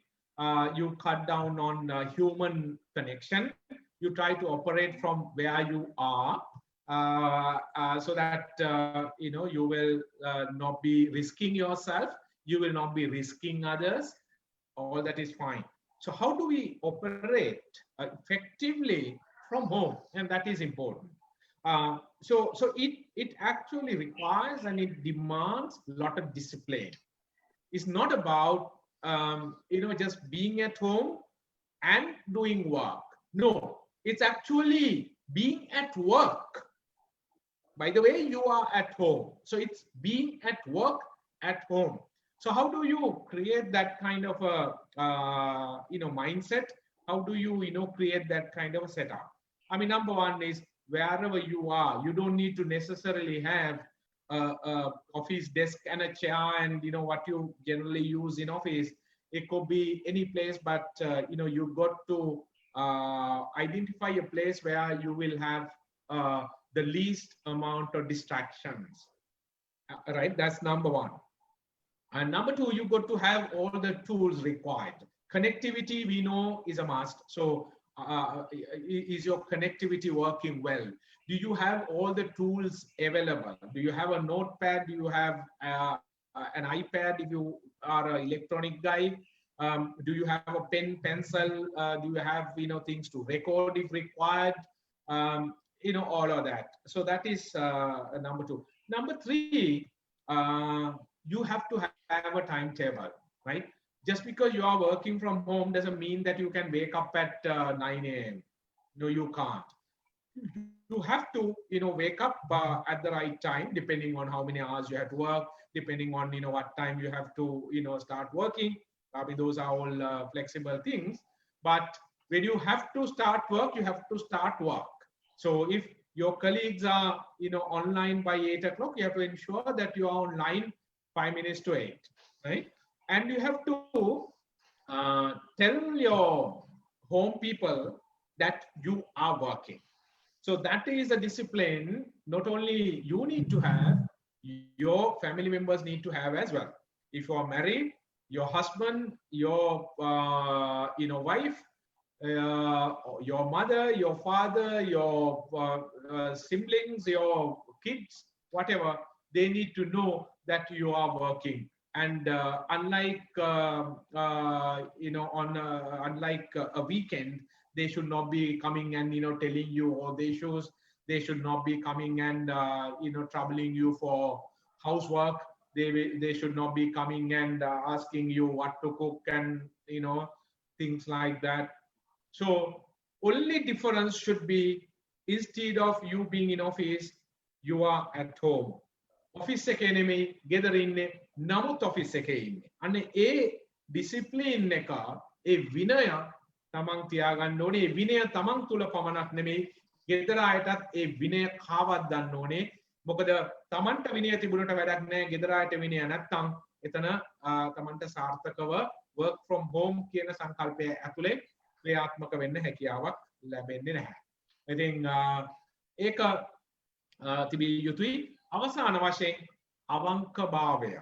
you cut down on human connection, you try to operate from where you are, so that you will not be risking yourself, you will not be risking others. All that is fine. So how do we operate effectively from home? And that is important. So it actually requires and it demands a lot of discipline. It's not about just being at home and doing work. No, it's actually being at work. By the way, you are at home. So it's being at work at home. So how do you create that kind of a mindset? How do you create that kind of a setup? I mean, number one is wherever you are, you don't need to necessarily have a office desk and a chair and what you generally use in office. It could be any place, but you've got to identify a place where you will have the least amount of distractions. Right? That's number one. And number two, you got to have all the tools required. Connectivity, we know, is a must. So is your connectivity working well? Do you have all the tools available? Do you have a notepad? Do you have an iPad if you are an electronic guy? Do you have a pen, pencil? Do you have things to record if required? All of that. So that is number two. Number three, you have to have a timetable, right? Just because you are working from home doesn't mean that you can wake up at 9 a.m. No, you can't. You have to, wake up at the right time, depending on how many hours you have to work, depending on, what time you have to, start working. I mean, those are all flexible things. But when you have to start work, you have to start work. So if your colleagues are, online by 8 o'clock, you have to ensure that you are online 5 minutes to 8, right? And you have to tell your home people that you are working. So that is a discipline not only you need to have, your family members need to have as well. If you are married, your husband, your wife, your mother, your father, your siblings, your kids, whatever, they need to know that you are working. And unlike unlike a weekend, they should not be coming and telling you all the issues. They should not be coming and troubling you for housework. They should not be coming and asking you what to cook and things like that. So only difference should be, instead of you being in office, you are at home. Office එකේ නෙමෙයි ගෙදර ඉන්නේ, නමුත් office එකේ ඉන්නේ. අනේ ඒ discipline එක, ඒ විනය තමන් තියාගන්න ඕනේ. ඒ විනය තමන් තුල පමණක් නෙමෙයි, ගෙදර අයටත් ඒ විනය කාවත් ගන්න ඕනේ. මොකද තමන්ට විනය තිබුණට වැඩක් නැහැ. ගෙදර අයට විනය නැත්තම් එතන තමන්ට සාර්ථකව work from home කියන සංකල්පය ඇතුලේ ක්‍රියාත්මක වෙන්න හැකියාවක් ලැබෙන්නේ නැහැ. ඉතින් ඒක තිබිය යුතුයි. අවසාන වශයෙන් අවංකභාවය,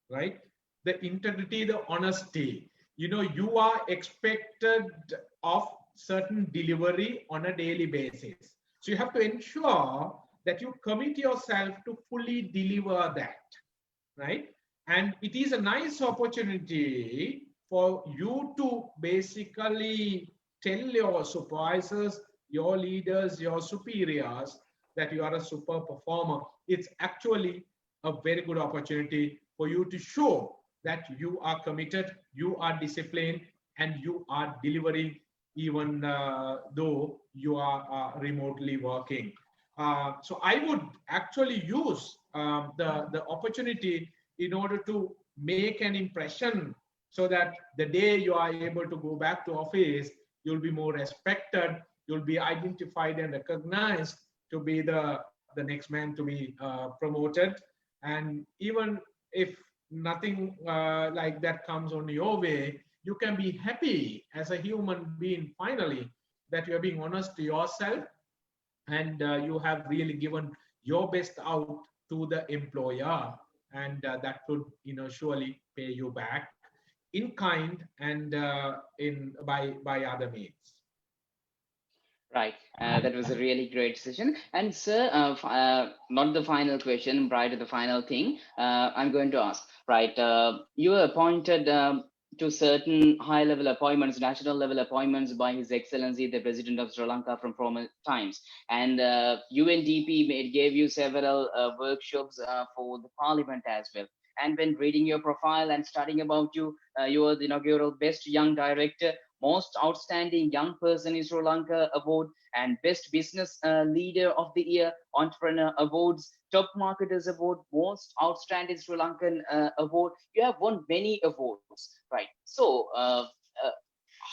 right? The integrity, the honesty. you are expected of certain delivery on a daily basis. So you have to ensure that you commit yourself to fully deliver that, right? And it is a nice opportunity for you to basically tell your supervisors, your leaders, your superiors that you are a super performer. It's actually a very good opportunity for you to show that you are committed, you are disciplined, and you are delivering even though you are remotely working. So I would actually use the opportunity in order to make an impression, so that the day you are able to go back to office, you'll be more respected, you'll be identified and recognized to be the next man to be promoted. And even if nothing like that comes on your way, you can be happy as a human being finally that you're being honest to yourself, and you have really given your best out to the employer, and that would surely pay you back in kind and in by other means. Right. That was a really great session. And sir, not the final question, right? The final thing I'm going to ask, right? You were appointed to certain high-level appointments, national level appointments by His Excellency, the President of Sri Lanka from former times. And UNDP gave you several workshops for the parliament as well. And when reading your profile and studying about you, you were the inaugural Best Young Director, Most Outstanding Young Person in Sri Lanka Award, and Best Business Leader of the Year, Entrepreneur Awards, Top Marketers Award, Most Outstanding Sri Lankan Award. You have won many awards, right? So,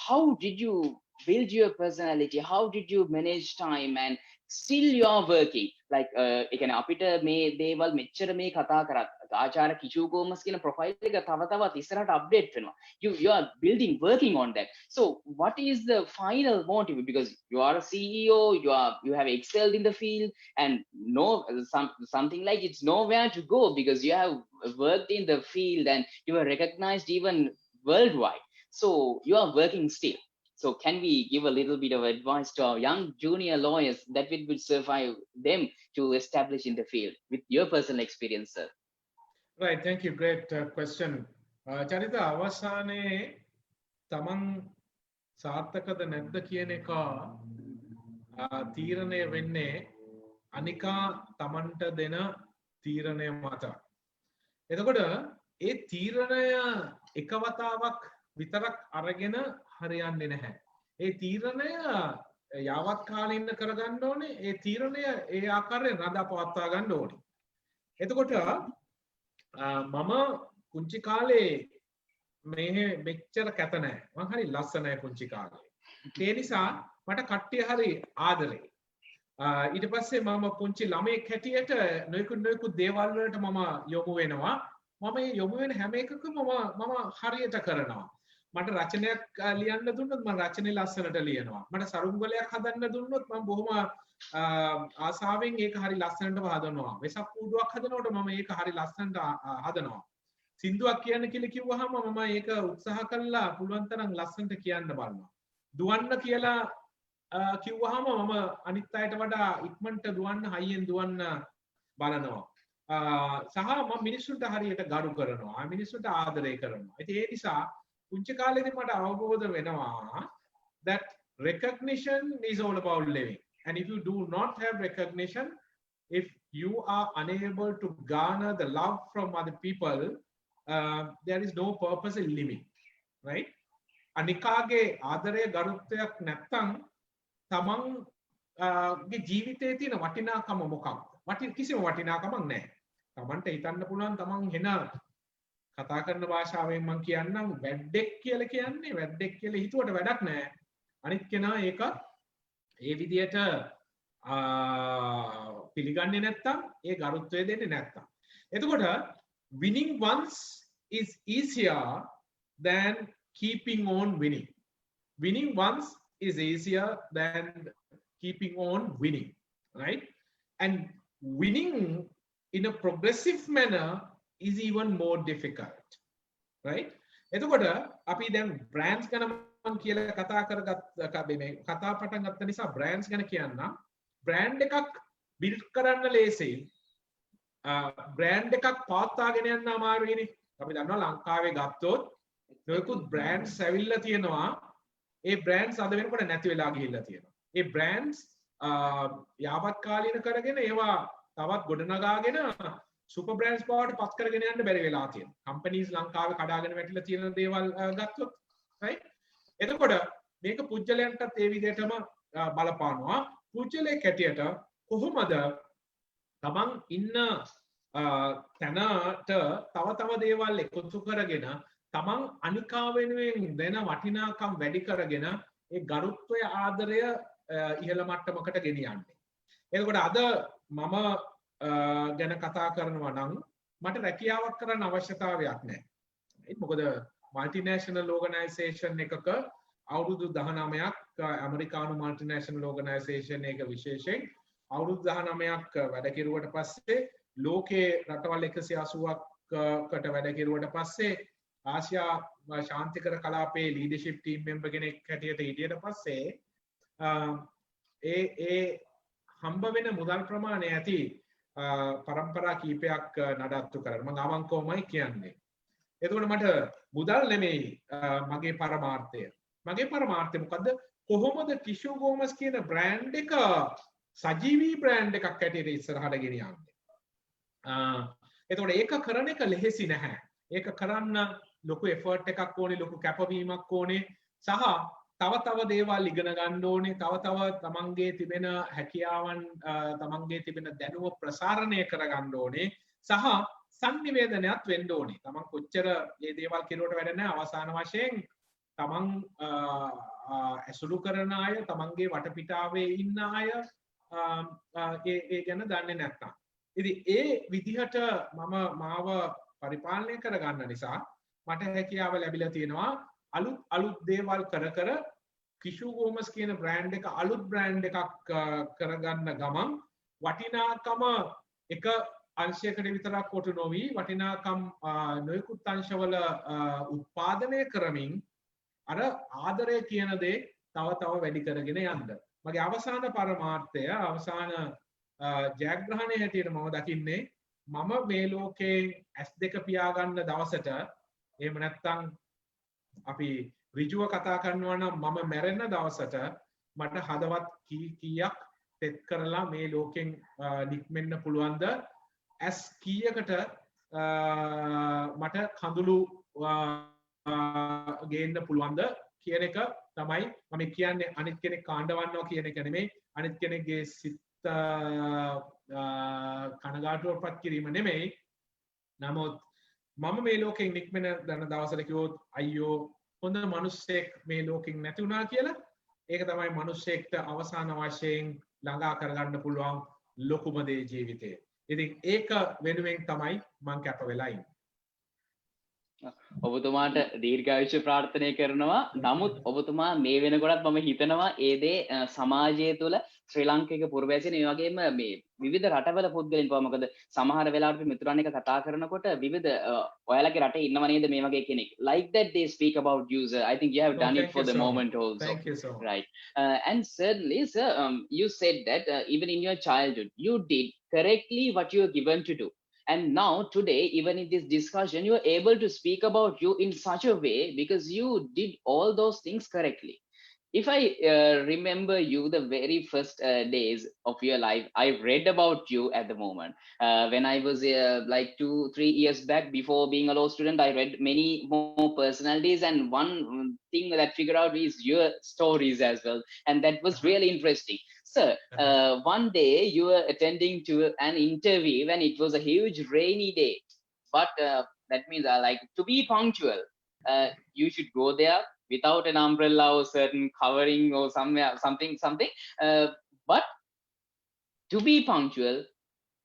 how did you build your personality? How did you manage time and still you are working? Like, එකන අපිට මේ දේවල් මෙච්චර මේ කතා කරත් ආචාර කිචු කෝමස් කියන ප්‍රොෆයිල් එක තව තවත් ඉස්සරහට අප්ඩේට් වෙනවා. You are building, working on that. So what is the final motive? Because you are a CEO, you have excelled in the field, and something like it's nowhere to go because you have worked in the field and you are recognized even worldwide. So you are working still. So can we give a little bit of advice to our young junior lawyers that will survive them to establish in the field with your personal experience, sir? Right, thank you. Great question. Charita, අවසානයේ තමන් සාර්ථකද නැද්ද කියන එක තීරණය වෙන්නේ අනිකා තමන්ට දෙන තීරණය මත. එතකොට ඒ තීරණය එක වතාවක් විතරක් අරගෙන හරියන්නේ නැහැ. ඒ තීරණය යාවත් කාලින්න කරගන්න ඕනේ. ඒ තීරණය ඒ ආකාරයෙන් රඳා පවත්වා ගන්න ඕනේ. එතකොට මම පුංචි කාලේ මෙච්චර කැත නැහැ. මම හරි ලස්සනයි පුංචි කාලේ. ඒ නිසා මට කට්ටිය හරි ආදරේ. ඊට පස්සේ මම පුංචි ළමයෙක් හැටියට නොයෙකුත් දේවල් වලට මම යොමු වෙනවා. මම මේ යොමු වෙන හැම එකකම මම හරියට කරනවා. මට රචනයක් ලියන්න දුන්නොත් මම රචනය ලස්සනට ලියනවා. මට සරුංගලයක් හදන්න දුන්නොත් මම බොහොම ආසාවෙන් ඒක හරි ලස්සනට හදනවා. වෙසක් කූඩුවක් හදනකොට මම ඒක හරි ලස්සනට හදනවා. සින්දුවක් කියන්න කියලා කිව්වහම මම ඒක උත්සාහ කළා පුළුවන් තරම් ලස්සනට කියන්න බලනවා. දුවන්න කියලා කිව්වහම මම අනිත් අයට වඩා ඉක්මනට දුවන්න හයියෙන් දුවන්න බලනවා. සහ මම මිනිස්සුන්ට හරියට ගරු කරනවා. මිනිස්සුන්ට ආදරය කරනවා. ඉතින් ඒ නිසා පුංචි කාලේදී මට අවබෝධ වෙනවා that recognition is all about living. And if you do not have recognition, if you are unable to garner the love from other people, there is no purpose in living, right? අනිකාගේ ආදරය ගරුත්වයක් නැත්නම් තමන්ගේ ජීවිතයේ තියෙන වටිනාකම මොකක්ද? කිසිම වටිනාකමක් නැහැ. තමන්ට හිතන්න පුළුවන් තමන් වෙන කතා කරන භාෂාවෙන් මම කියන්නම් වැද්දෙක් කියලා කියන්නේ වැද්දෙක් කියලා හිතුවට වැඩක් නැහැ. අනිත් කෙනා ඒක ඒ විදියට පිළිගන්නේ නැත්තම් ඒ ගරුත්වය දෙන්නේ නැත්තම්. එතකොට winning once is easier than keeping on winning. Winning once is easier than keeping on winning, right? And winning in a progressive manner is even more difficult, right? එතකොට අපි දැන් බ්‍රෑන්ඩ්ස් ගැන මම කියලා කතා මේ කතා පටන් ගත්ත නිසා බ්‍රෑන්ඩ්ස් ගැන කියන්න. බ්‍රෑන්ඩ් එකක් බිල්ඩ් කරන්න ලේසියි. බ්‍රෑන්ඩ් එකක් පවත්වාගෙන යන්න අමාරුයිනේ. අපි දන්නවා ලංකාවේ ගත්තොත් නොයෙකුත් බ්‍රෑන්ඩ්ස් ඇවිල්ලා තියෙනවා. ඒ බ්‍රෑන්ඩ්ස් අද වෙනකොට නැති වෙලා ගිහිල්ලා තියෙනවා. ඒ බ්‍රෑන්ඩ්ස් යාවත්කාලීන කරගෙන ඒවා තවත් ගොඩනගාගෙන සුපර් බ්‍රෑන්ඩ්ස් බවට පත් කරගෙන යන්න බැරි වෙලා තියෙනවා. කම්පනීස් ලංකාවේ කඩාගෙන වැටිලා තියෙන දේවල් ගත්තොත් right. එතකොට මේක පුජ්‍යලයන්ටත් ඒ විදිහටම බලපානවා. පුජ්‍යලයේ කැටියට කොහොමද තමන් ඉන්න තැනට තව දේවල් එකතු කරගෙන තමන් අනිකා වෙනුවෙන් දෙන වටිනාකම් වැඩි කරගෙන ඒ ගරුත්වය ආදරය ඉහළ මට්ටමකට ගෙනියන්නේ. එතකොට අද මම ගැන කතා කරනවා නම් මට රැකියාවක් කරන්න අවශ්‍යතාවයක් නැහැ. මොකද මල්ටිනේෂනල් ඕගනයිසේෂන් එකක අවුරුදු 19ක් ඇමරිකානු මල්ටිනේෂනල් ඕගනයිසේෂන් එක විශේෂයෙන් අවුරුදු 19ක් වැඩ කෙරුවට පස්සේ ලෝකයේ රටවල් 180කට වැඩ කෙරුවට පස්සේ ආසියා ශාන්තිකර කලාපයේ ලීඩර්ෂිප් ටීම් මෙම්බර් කෙනෙක් හැටියට හිටියට පස්සේ ඒ හම්බ වෙන මුදල් ප්‍රමාණය ඇති පරම්පරා කීපයක් නඩත්තු කරන්න මම අවංකවමයි කියන්නේ. එතකොට මට මුදල් නෙමෙයි මගේ පරමාර්ථය. මගේ පරමාර්ථය මොකද්ද? කොහොමද ටිෂු ගෝමස් කියන බ්‍රෑන්ඩ් එක සජීවී බ්‍රෑන්ඩ් එකක් හැටියට ඉස්සරහට ගෙනියන්නේ. එතකොට ඒක කරන එක ලෙහෙසි නැහැ. ඒක කරන්න ලොකු එෆර්ට් එකක් ඕනේ, ලොකු කැපවීමක් ඕනේ. සහ තව දේවල් ඉගෙන ගන්න ඕනේ. තව තමන්ගේ තිබෙන හැකියාවන්, තමන්ගේ තිබෙන දැනුම ප්‍රසාරණය කරගන්න ඕනේ. සහ සංනිවේදනයත් වෙන්න ඕනේ. තමන් කොච්චර මේ දේවල් කෙරුවට වැඩ නැහැ. අවසාන වශයෙන් තමන් ඇසුරු කරන අය, තමන්ගේ වටපිටාවේ ඉන්න අය ඒ ගැන දන්නේ නැත්තම්. ඉතින් ඒ විදිහට මාව පරිපාලනය කරගන්න නිසා මට හැකියාව ලැබිලා තියෙනවා අලුත් දේවල් කර කිෂු ගෝමස් කියන බ්‍රෑන්ඩ් එක අලුත් බ්‍රෑන්ඩ් එකක් කරගන්න ගමන් වටිනාකම එක අංශයකට විතරක් කොටු නොවි වටිනාකම් නොයෙකුත් අංශවල උත්පාදනය කරමින් අර ආදරය කියන දේ තව වැඩි කරගෙන යන්න. මගේ අවසාන පරමාර්ථය අවසාන ජයග්‍රහණය හැටියට මම දකින්නේ මම මේ ලෝකේ S2 පියාගන්න දවසට එහෙම නැත්නම් අපි ඍජුව කතා කරනවා නම් මම මැරෙන දවසට මට හදවත් කීයක් තෙත් කරලා මේ ලෝකෙන් නික්මෙන්න පුළුවන්ද? S කීයකට මට කඳුළු ගේන්න පුළුවන්ද කියන එක තමයි මම කියන්නේ. අනිත් කෙනෙක් කාණ්ඩවන්නවා කියන එක නෙමෙයි, අනිත් කෙනෙක්ගේ සිත් කනගාටුවටපත් කිරීම නෙමෙයි. නමුත් මම මේ ලෝකෙන් නික්මෙන දන දවසට කිව්වොත් අයියෝ හොඳ මිනිස්සෙක් මේ ලෝකෙන් නැති වුණා කියලා, ඒක තමයි මිනිස්සෙක්ට අවසාන වශයෙන් ළඟා කරගන්න පුළුවන් ලොකුම දේ ජීවිතේ. ඉතින් ඒක වෙනුවෙන් තමයි මම කැප වෙලා ඉන්නේ. ඔබතුමාට දීර්ඝායුෂ ප්‍රාර්ථනා කරනවා. නමුත් ඔබතුමා මේ වෙනකොටත් මම හිතනවා ඒ දේ සමාජය තුළ ශ්‍රී ලාංකික පුරවැසියන් ඒ වගේම මේ විවිධ රටවල පුද්ගලයන් පවා මොකද සමහර වෙලාවට මිතුරන් එක කතා කරනකොට විවිධ ඔයාලගේ රටේ ඉන්නව නේද මේ වගේ කෙනෙක් like that they speak about you sir. I think you have done it for the moment also. Thank you so much. Right. And certainly sir, you said that even in your childhood you did correctly what you were given to do. And now today, even in this discussion, you are able to speak about you in such a way because you did all those things correctly. If I remember you the very first days of your life, I read about you at the moment. When I was like 2-3 years back before being a law student, I read many more personalities, and one thing that figured out is your stories as well. And that was really interesting. Sir, one day you were attending to an interview when it was a huge rainy day. But that means like to be punctual, you should go there without an umbrella or certain covering or something. But to be punctual,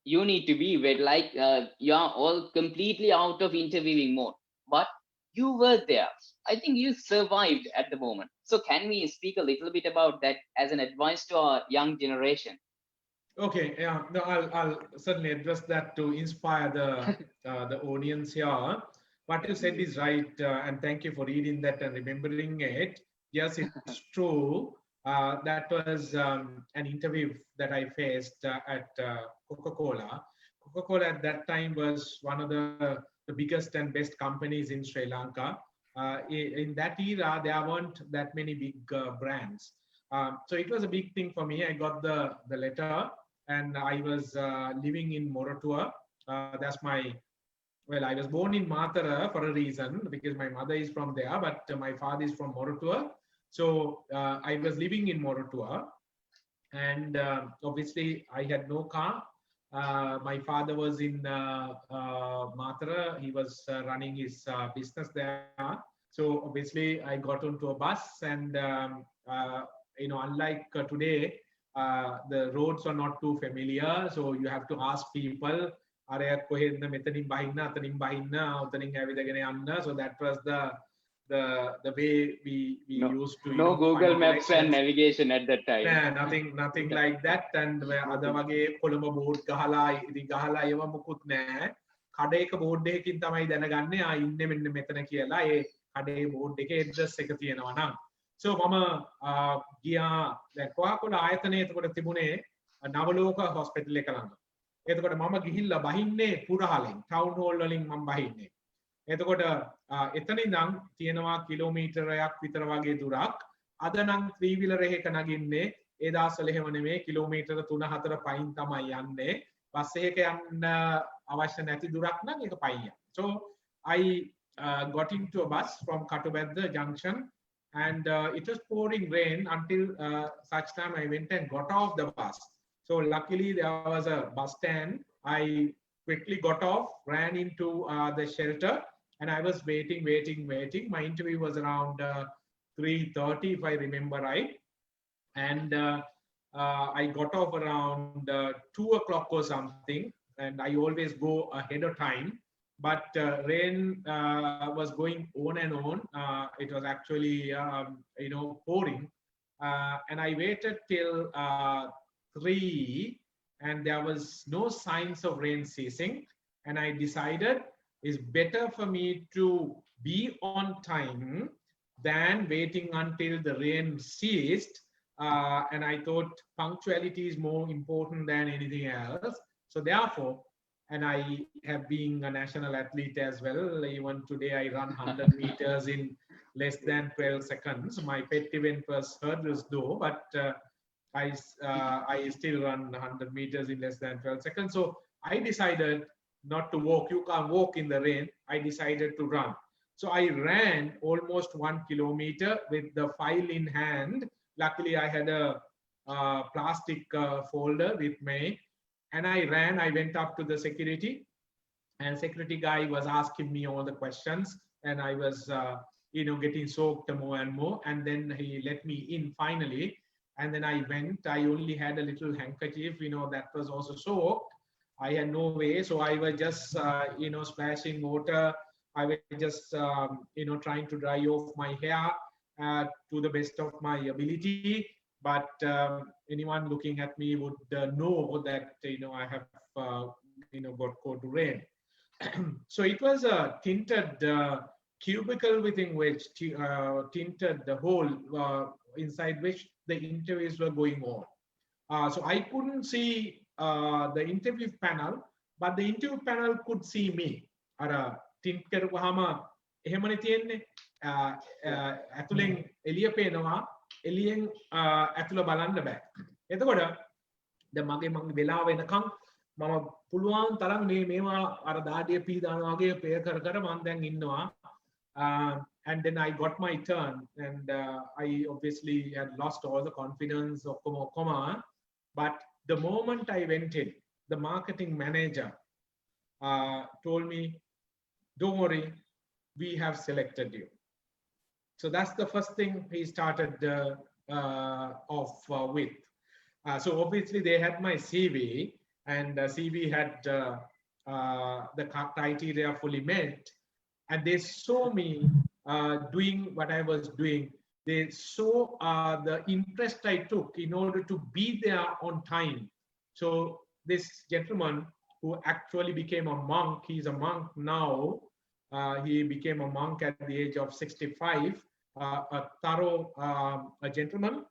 you need to be like you are all completely out of interviewing mode. But you were there. I think you survived at the moment. So can we speak a little bit about that as an advice to our young generation? Okay, yeah, no, I'll certainly address that to inspire the the audience here. what you said is right, and thank you for reading that and remembering it. Yes, it's true. That was an interview that I faced at Coca-Cola. Coca-Cola at that time was one of the biggest and best companies in Sri Lanka. In that era, there weren't that many big brands. So it was a big thing for me. I got the letter, and I was living in Moratuwa. That's my well, I was born in Matara for a reason because my mother is from there, but my father is from Moratuwa. So I was living in Moratuwa, and obviously I had no car. My father was in Matara. He was running his business there. So obviously I got onto a bus, and unlike today, the roads are not too familiar. So you have to ask people. So that was the way we No, used to no Google find Maps and directions. navigation at that time. Yeah, nothing like that. And අද වගේ Colombo board ගහලා ඉතින් ගහලා ඒව මුකුත් නැහැ. කඩේක board එකකින් තමයි දැනගන්නේ ඉන්නේ මෙන්න මෙතන කියලා. ඒ කඩේ බෝඩ් එකේ ඇඩ්‍රස් එක තියෙනවා නම්. So මම ගියා දැන් කොහාකොළ ආයතනයේ එතකොට තිබුණේ නවලෝක හොස්පිටල් එක ළඟ. එතකොට මම ගිහිල්ලා බහින්නේ පුරහලෙන් ටවුන් හෝල් වලින් මම බහින්නේ. එතකොට එතන ඉඳන් තියෙනවා කිලෝමීටරයක් විතර වගේ දුරක්. අද නම් 3 wheeler එකක නගින්නේ ඒ දවස්වල එහෙම නෙමෙයි කිලෝමීටර 3-4 පයින් තමයි යන්නේ. බස් එකක යන්න අවශ්‍ය නැති දුරක් නම් ඒක පයින් යනවා. So I got into a bus from Katubedda junction, and it was pouring rain until such time I went and got off the bus. So luckily there was a bus stand. I quickly got off, ran into the shelter, and I was waiting. My interview was around 3:30 if I remember right, and I got off around 2 o'clock or something, and I always go ahead of time, but rain was going on and on. It was actually pouring, and I waited till 3, and there was no signs of rain ceasing, and I decided it's better for me to be on time than waiting until the rain ceased. And I thought punctuality is more important than anything else. So therefore, and I have been a national athlete as well. Even today I run 100 meters in less than 12 seconds. My pet event was hurdles though, but I still run 100 meters in less than 12 seconds. So I decided not to walk. You can't walk in the rain. I decided to run. So I ran almost 1 kilometer with the file in hand. Luckily, I had a plastic folder with me, and I ran. I went up to the security, and security guy was asking me all the questions, and I was, getting soaked more and more. And then he let me in finally. And then I went. I only had a little handkerchief, that was also soaked. I had no way, so I was just, splashing water. I was just, trying to dry off my hair to the best of my ability. But anyone looking at me would know that, I have, got caught rain. So it was a tinted cubicle within which tinted the hole inside which the interviews were going on. So I couldn't see the interview panel, but the interview panel could see me. Tint කරුවාම එහෙමනේ තියෙන්නේ. ඇතුලෙන් එළිය පේනවා, එළියෙන් ඇතුල බලන්න බෑ. එතකොට දැන් මගේ වෙලාව වෙනකම් මම පුළුවන් තරම් මේවා අර දාඩිය පීදානවා වගේ පේ කර මම දැන් ඉන්නවා. And then I got my turn, and I obviously had lost all the confidence of Komokoma. But the moment I went in, the marketing manager told me, "Don't worry, we have selected you." So that's the first thing he started off with. So obviously they had my CV, and CV had the criteria fully met, and they saw me doing what I was doing. They saw the interest I took in order to be there on time. So this gentleman who actually became a monk, he's a monk now, He became a monk at the age of 65, a thorough a gentleman,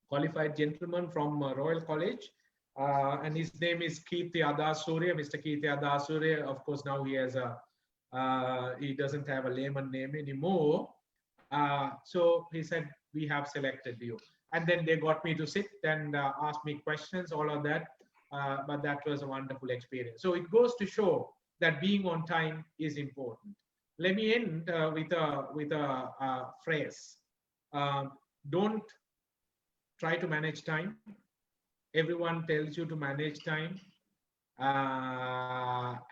qualified gentleman from Royal College. And his name is Kirti Adasuriya, Mr. Kirti Adasuriya. Of course, now he has he doesn't have a layman name anymore. So he said, we have selected you. And then they got me to sit and ask me questions, all of that. But that was a wonderful experience. So it goes to show that being on time is important. Let me end with a phrase. Don't try to manage time. Everyone tells you to manage time.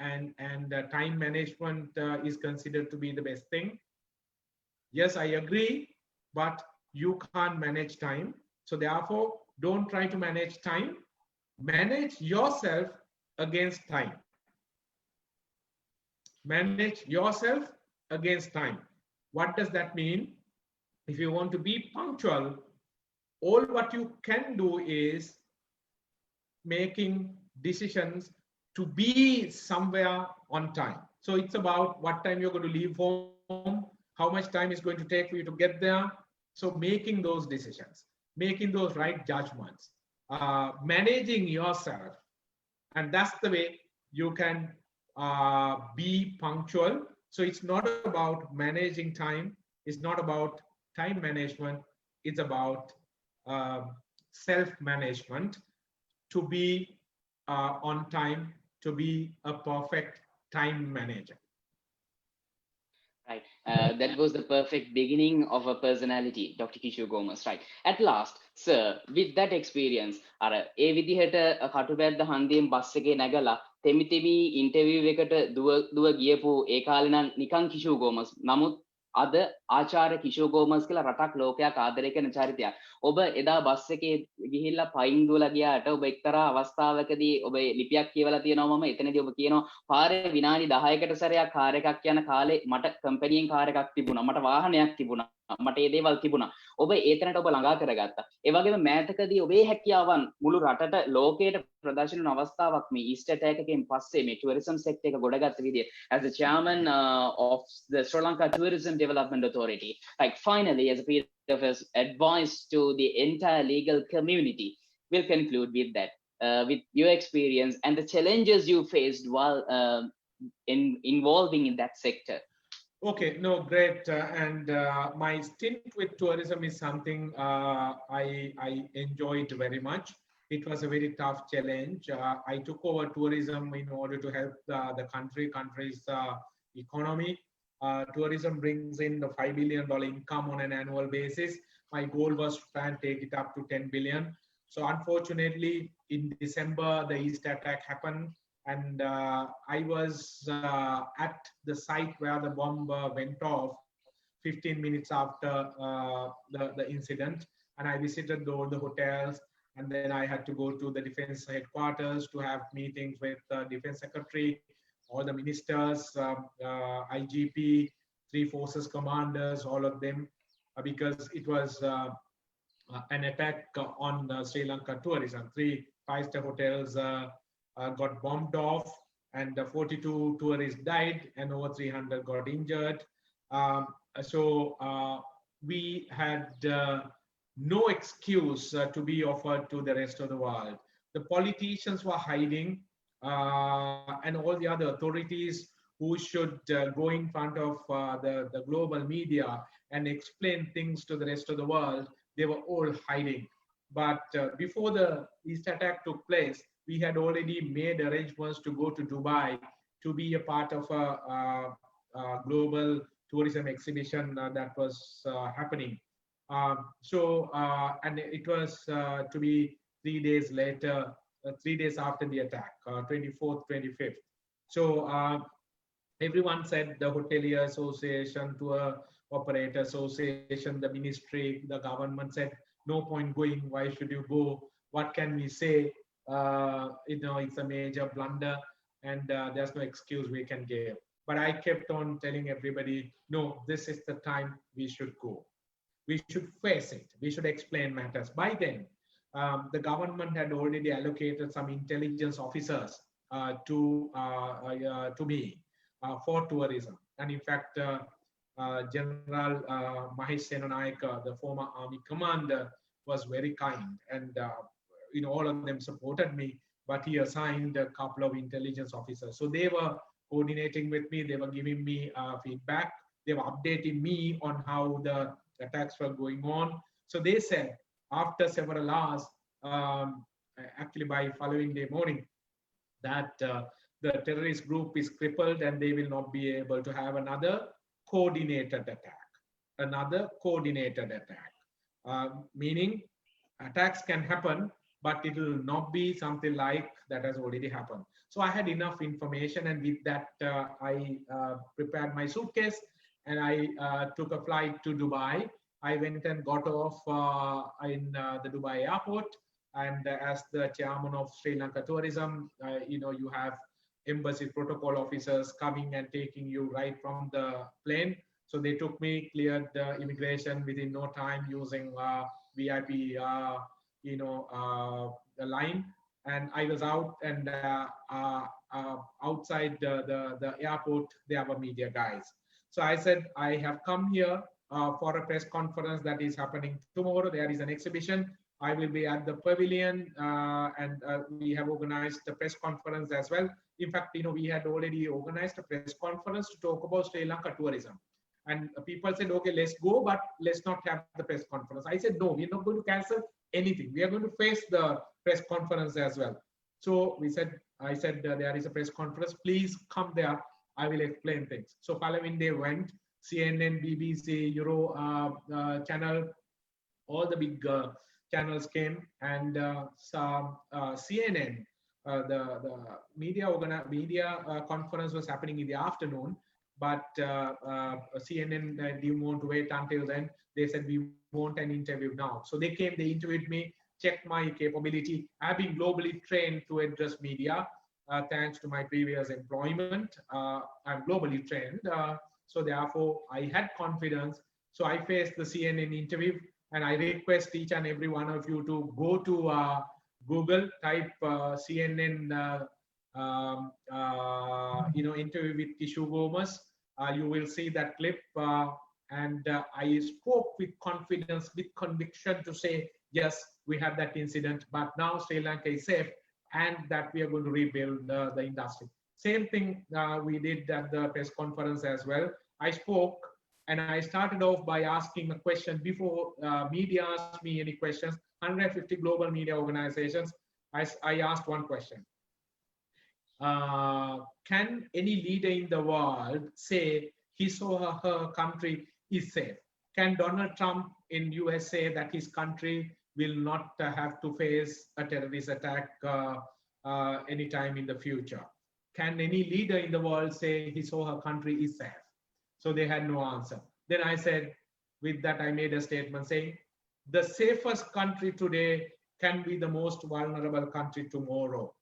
And time management is considered to be the best thing. Yes, I agree, but you can't manage time. So therefore, don't try to manage time. Manage yourself against time. Manage yourself against time. What does that mean? If you want to be punctual, all what you can do is making decisions to be somewhere on time. So it's about what time you're going to leave home, how much time is going to take for you to get there. So making those decisions, making those right judgments, managing yourself. And that's the way you can be punctual. So it's not about managing time. It's not about time management. It's about self-management to be on time, to be a perfect time manager. Right. That was the perfect beginning of a personality, Dr. Kishore Gomez, right? At last, sir, with that experience, අර ඒ විදිහට කටුබැද්ද හන්දියෙන් bus එකේ නැගලා තෙමි interview එකට දුව ගියපු ඒ කාලේ නම් නිකන් කිෂෝ ගෝමස්. නමුත් අද ආචාර්ය කිෂෝ ගෝමස් කියලා රටක් ලෝකයක් ආදරය කරන චරිතයක්. ඔබ එදා බස් එකේ ගිහිල්ලා පයින් දුවලා ගියාට ඔබ එක්තරා අවස්ථාවකදී ඔබ ලිපියක් කියවලා තියෙනවා මම එතනදී ඔබ කියනවා පාරේ විනාඩි 10කට සැරයක් කාර් එකක් යන කාලේ මට කම්පැනියෙන් කාර් එකක් තිබුණා මට වාහනයක් තිබුණා මට ඒ දේවල් තිබුණා ඔබ ඒතනට ඔබ ළඟා කරගත්තා ඒ වගේම මෑතකදී ඔබේ හැකියාවන් මුළු රටට ලෝකයට ප්‍රදර්ශන වෙන අවස්ථාවක් මේ ඊස්ට් ඇටැක් එකෙන් පස්සේ මේ ටුවරිසම් සෙක්ටර් එක ගොඩගත්ත විදිය as the chairman of the Sri Lanka Tourism Development Authority, like finally as a piece of advice to the entire legal community, we'll conclude with that, with your experience and the challenges you faced while involving in that sector. Okay, no, great. And my stint with tourism is something I enjoyed very much. It was a very tough challenge. I took over tourism in order to help the country's economy. Tourism brings in the $5 billion income on an annual basis. My goal was to try and take it up to 10 billion. So unfortunately, in December, the East attack happened. And I was at the site where the bomb went off 15 minutes after the incident. And I visited all the hotels. And then I had to go to the defense headquarters to have meetings with the defense secretary, all the ministers, IGP, 3 forces commanders, all of them, because it was an attack on Sri Lanka tourism. 3 5-star hotels got bombed off, and 42 tourists died and over 300 got injured. So we had no excuse to be offered to the rest of the world. The politicians were hiding, and all the other authorities who should go in front of the global media and explain things to the rest of the world, they were all hiding. But before the East attack took place, we had already made arrangements to go to Dubai to be a part of a global tourism exhibition that was happening. And it was to be 3 days later, 3 days after the attack, 24th, 25th. So everyone said, the Hotelier Association, Tour Operator Association, the ministry, the government said, no point going, why should you go? What can we say? It's a major blunder and there's no excuse we can give. But I kept on telling everybody, no, this is the time we should go. We should face it. We should explain matters. By then, the government had already allocated some intelligence officers to me. for tourism. And in fact, General Mahesh Senanayake, the former army commander, was very kind, and all of them supported me. But he assigned a couple of intelligence officers, so they were coordinating with me. They were giving me feedback. They were updating me on how the attacks were going on. So they said after several hours, actually by following day morning, that the terrorist group is crippled and they will not be able to have another coordinated attack. Meaning attacks can happen, but it will not be something like that has already happened. So I had enough information, and with that, I prepared my suitcase and I took a flight to Dubai. I went and got off in the Dubai airport. And as the chairman of Sri Lanka Tourism, you have embassy protocol officers coming and taking you right from the plane. So they took me, cleared the immigration within no time using VIP, the line. And I was out, and outside the airport, there were media guys. So I said, I have come here for a press conference that is happening tomorrow. There is an exhibition. I will be at the pavilion, and we have organized the press conference as well. In fact, we had already organized a press conference to talk about Sri Lanka tourism. And people said, okay, let's go, but let's not have the press conference. I said, no, we're not going to cancel anything. We are going to face the press conference as well. So I said, there is a press conference. Please come there. I will explain things. So following day went, CNN, BBC, Euro channel, all the big channels came, and CNN, the media conference was happening in the afternoon, but CNN didn't want to wait until then. They said, we want an interview now. So they came, they interviewed me, checked my capability. I've been globally trained to address media, thanks to my previous employment. I'm globally trained. So therefore, I had confidence. So I faced the CNN interview, and I request each and every one of you to go to Google, type CNN, interview with Kishu Gomez. You will see that clip. And I spoke with confidence, with conviction to say, yes, we had that incident, but now Sri Lanka is safe, and that we are going to rebuild the industry. Same thing we did at the press conference as well. I spoke, and I started off by asking a question before media asked me any questions. 150 global media organizations. I asked one question. Can any leader in the world say his or her country is safe? Can Donald Trump in US say that his country will not have to face a terrorist attack anytime in the future? Can any leader in the world say his or her country is safe? So they had no answer. Then I said, with that, I made a statement saying, the safest country today can be the most vulnerable country tomorrow.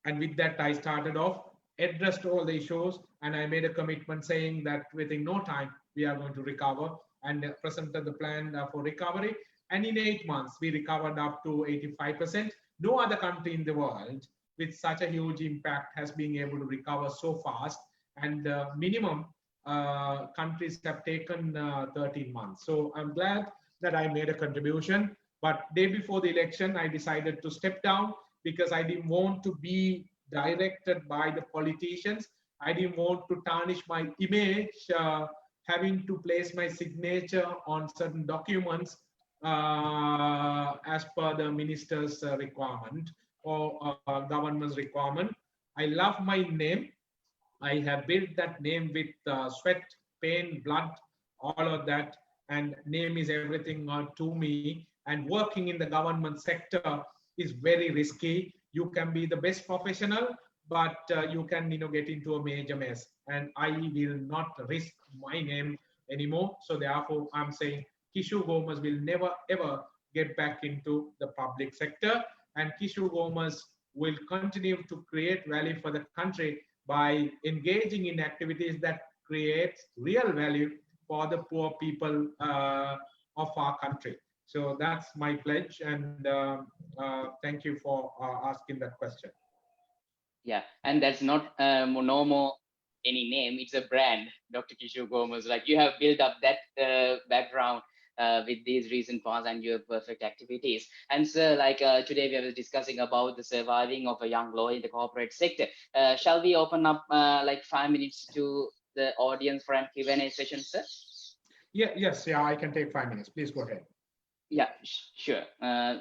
And with that, I started off, addressed all the issues, and I made a commitment saying that within no time, we are going to recover, and presented the plan for recovery. And in 8 months, we recovered up to 85%. No other country in the world with such a huge impact has been able to recover so fast. And minimum countries have taken 13 months. So I'm glad that I made a contribution. But day before the election, I decided to step down because I didn't want to be directed by the politicians. I didn't want to tarnish my image, having to place my signature on certain documents as per the minister's requirement or government's requirement. I love my name. I have built that name with sweat, pain, blood, all of that. And name is everything to me. And working in the government sector is very risky. You can be the best professional, but you can get into a major mess. And I will not risk my name anymore. So therefore, I'm saying Kishu Gomez will never ever get back into the public sector. And Kishu Gomez will continue to create value for the country by engaging in activities that create real value for the poor people of our country. So that's my pledge, and thank you for asking that question. Yeah, and that's not no more any name, it's a brand, Dr. Kishore Gomez. Like you have built up that background with these recent past and your perfect activities. And so like today we were discussing about the surviving of a young lawyer in the corporate sector. Shall we open up like 5 minutes to the audience for a Q&A session, sir? Yes, I can take 5 minutes. Please go ahead. Yeah, sure.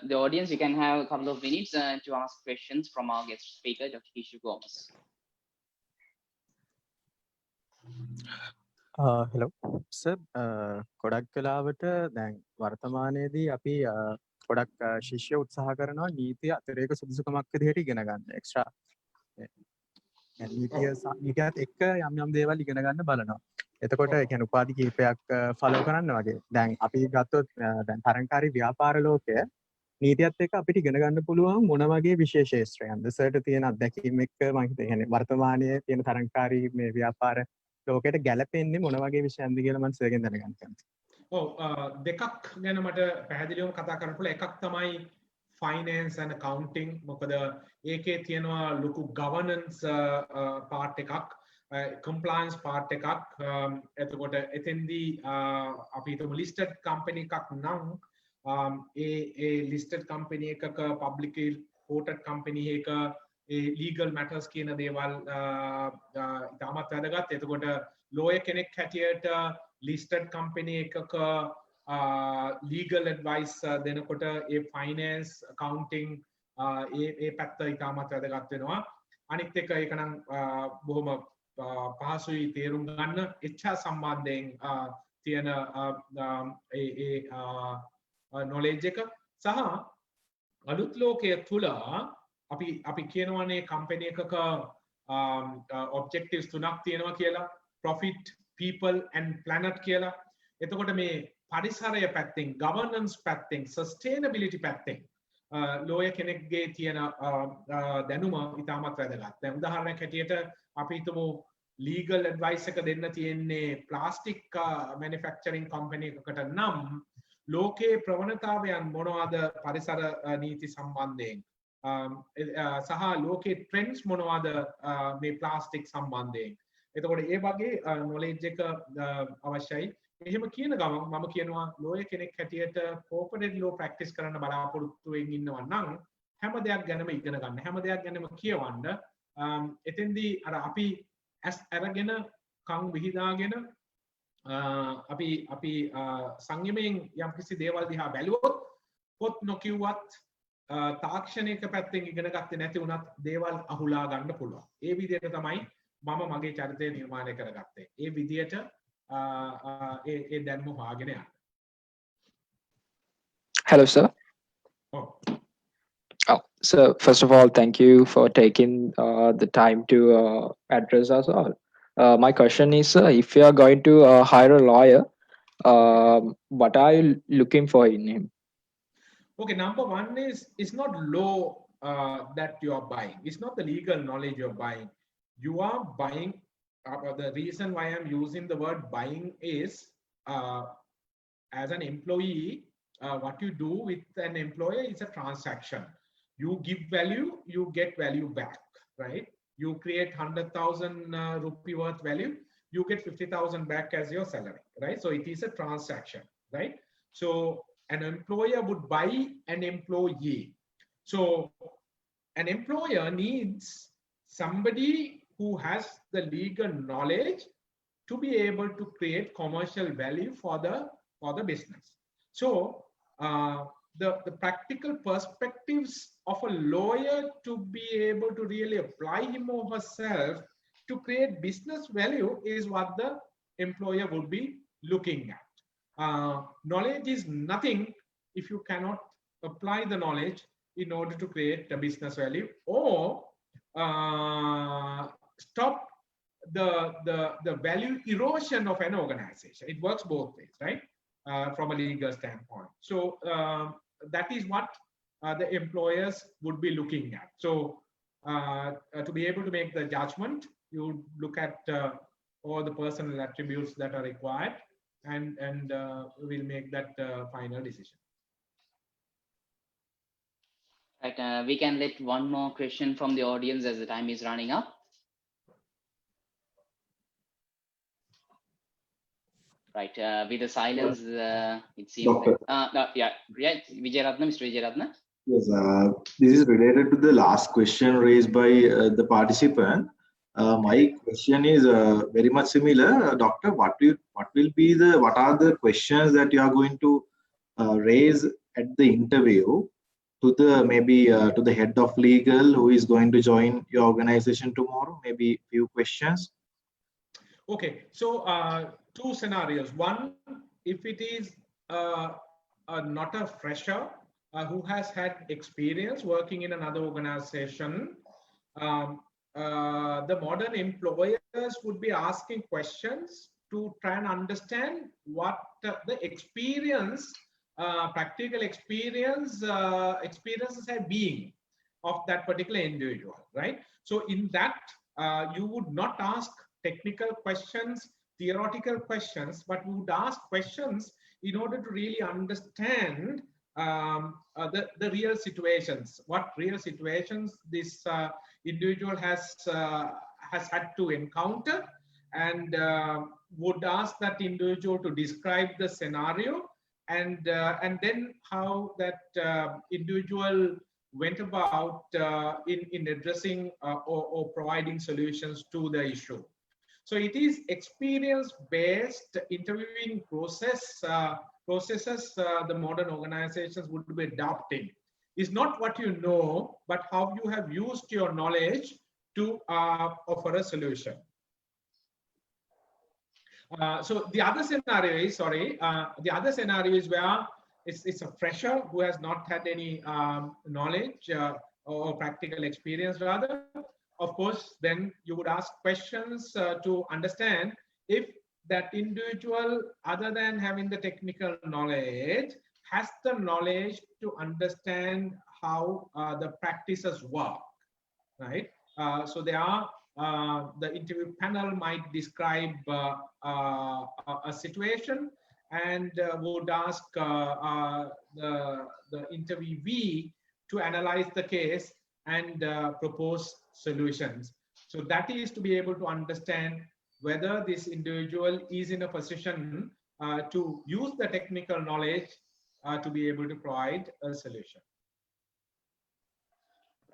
The audience, you can have a couple of minutes to ask questions from our guest speaker, Dr. Kishore Gomez. Hello, sir. ගොඩක් කලාවට දැන් වර්තමානයේදී අපි ගොඩක් ශිෂ්‍ය උත්සාහ කරනවා නීතිය අතිරේක සුදුසුකමක් විදිහට ඉගෙන ගන්න. එක්ස්ට්‍රා නීතියත් එක්ක යම් දේවල් ඉගෙන ගන්න බලනවා. එතකොට ඒ කියන්නේ උපාධි කිහිපයක් ෆලෝ කරන්න වගේ. දැන් අපි ගත්තොත් දැන් තරංකාරී ව්‍යාපාර ලෝකය නීතියත් එක්ක අපිට ඉගෙන ගන්න පුළුවන් මොන වගේ විශේෂ ශාස්ත්‍රයන්ද සර්ට තියෙන අත්දැකීම් එක්ක මම හිතන්නේ වර්තමානයේ තියෙන තරංකාරී මේ ව්‍යාපාර ලෝකයට ගැලපෙන්නේ මොන වගේ විෂයන්ද කියලා මම සර්ගෙන් දැනගන්න කැමතියි. දෙකක් ගැන මට පැහැදිලිවම කතා කරන්න පුළුවන්. එකක් තමයි finance and accounting. මොකද ඒකේ තියෙනවා ලොකු governance part එකක්, compliance part එකක්. එතකොට එතෙන්දී අපි හිතමු listed company එකක් නම් a listed company එකක publicly quoted company එක legal matters කියන දේවල් ඉතාමත් වැදගත්. එතකොට lawyer කෙනෙක් හැටියට listed company එකක legal advice දෙනකොට ඒ finance accounting ඒ පැත්ත ඉතාමත් වැදගත් වෙනවා. අනිත් එක ඒක නම් බොහොම පහසුයි තේරුම් ගන්න. HR සම්බන්ධයෙන් තියෙන knowledge එක සහ අලුත් ලෝකයේ තුල අපි කියනවානේ කම්පැනි එකක objectives තුනක් තියෙනවා කියලා, profit, people and planet කියලා. එතකොට මේ පරිසරය පැත්තෙන්, governance පැත්තෙන්, sustainability පැත්තෙන් lawyer කෙනෙක්ගේ තියෙන දැනුම ඉතාමත් වැදගත්. දැන් උදාහරණයක් හැටියට අපි හිතමු legal advice එක දෙන්න තියෙන්නේ plastic manufacturing company එකකට නම් ලෝකයේ ප්‍රවණතාවයන් මොනවාද පරිසර නීති සම්බන්ධයෙන් සහ ලෝකයේ ට්‍රෙන්ඩ්ස් මොනවාද මේ ප්ලාස්ටික් සම්බන්ධයෙන්. එතකොට ඒ වගේ knowledge එක අවශ්‍යයි. එහෙම කියන ගමන් මම කියනවා lawyer කෙනෙක් හැටියට corporate law practice කරන්න බලාපොරොත්තු වෙමින් ඉන්නවා නම් හැම දෙයක් ගැනම ඉගෙන ගන්න, හැම දෙයක් ගැනම කියවන්න. එතෙන්දී අර අපි අරගෙන කන් විහිදාගෙන අපි සංයමයෙන් යම්කිසි දේවල් දිහා බැලුවොත් පොත් නොකියුවත් තාක්ෂණික පැත්තෙන් ඉගෙන ගත්තේ නැති වුණත් දේවල් අහුලා ගන්න පුළුවන්. ඒ විදිහට තමයි මම මගේ චරිතය නිර්මාණය කරගත්තේ. ඒ විදිහට ඒ දැනුම හොයාගෙන යන්න. Hello, sir. So first of all, thank you for taking the time to address us all. My question is, if you are going to hire a lawyer, what are you looking for in him? Okay, number one is it's not law that you are buying. It's not the legal knowledge you're buying. You are buying. The reason why I'm using the word buying is as an employee, what you do with an employer is a transaction. You give value, you get value back, right? You create 100,000 rupee worth value, you get 50,000 back as your salary, right? So it is a transaction, right? So an employer would buy an employee. So an employer needs somebody who has the legal knowledge to be able to create commercial value for the business. So the practical perspectives of a lawyer to be able to really apply him or herself to create business value is what the employer would be looking at. Knowledge is nothing if you cannot apply the knowledge in order to create a business value or stop the value erosion of an organization. It works both ways, right? From a legal standpoint. So that is what the employers would be looking at. So to be able to make the judgment, you look at all the personal attributes that are required and will make that final decision. Right, we can let one more question from the audience as the time is running up. Right. With the silence, it seems. Doctor. No, yeah. Vijayaratna, Mr. Vijayaratna. Yes, this is related to the last question raised by the participant. My question is very much similar, Doctor. What are the questions that you are going to raise at the interview to the maybe to the head of legal who is going to join your organization tomorrow? Maybe few questions. Okay, so two scenarios. One, if it is not a fresher who has had experience working in another organization, the modern employers would be asking questions to try and understand what the experience, practical experiences have been of that particular individual, right? So in that, you would not ask technical questions, theoretical questions, but we would ask questions in order to really understand the real situations, what real situations this individual has had to encounter, and would ask that individual to describe the scenario, and then how that individual went about in addressing or providing solutions to the issue. So it is experience-based interviewing processes the modern organizations would be adopting. It's not what you know, but how you have used your knowledge to offer a solution. So the other scenario is, where it's a fresher who has not had any knowledge or practical experience rather. Of course, then you would ask questions to understand if that individual, other than having the technical knowledge, has the knowledge to understand how the practices work, right? So there are, the interview panel might describe a situation and would ask the interviewee to analyze the case and propose solutions. So that is to be able to understand whether this individual is in a position to use the technical knowledge to be able to provide a solution.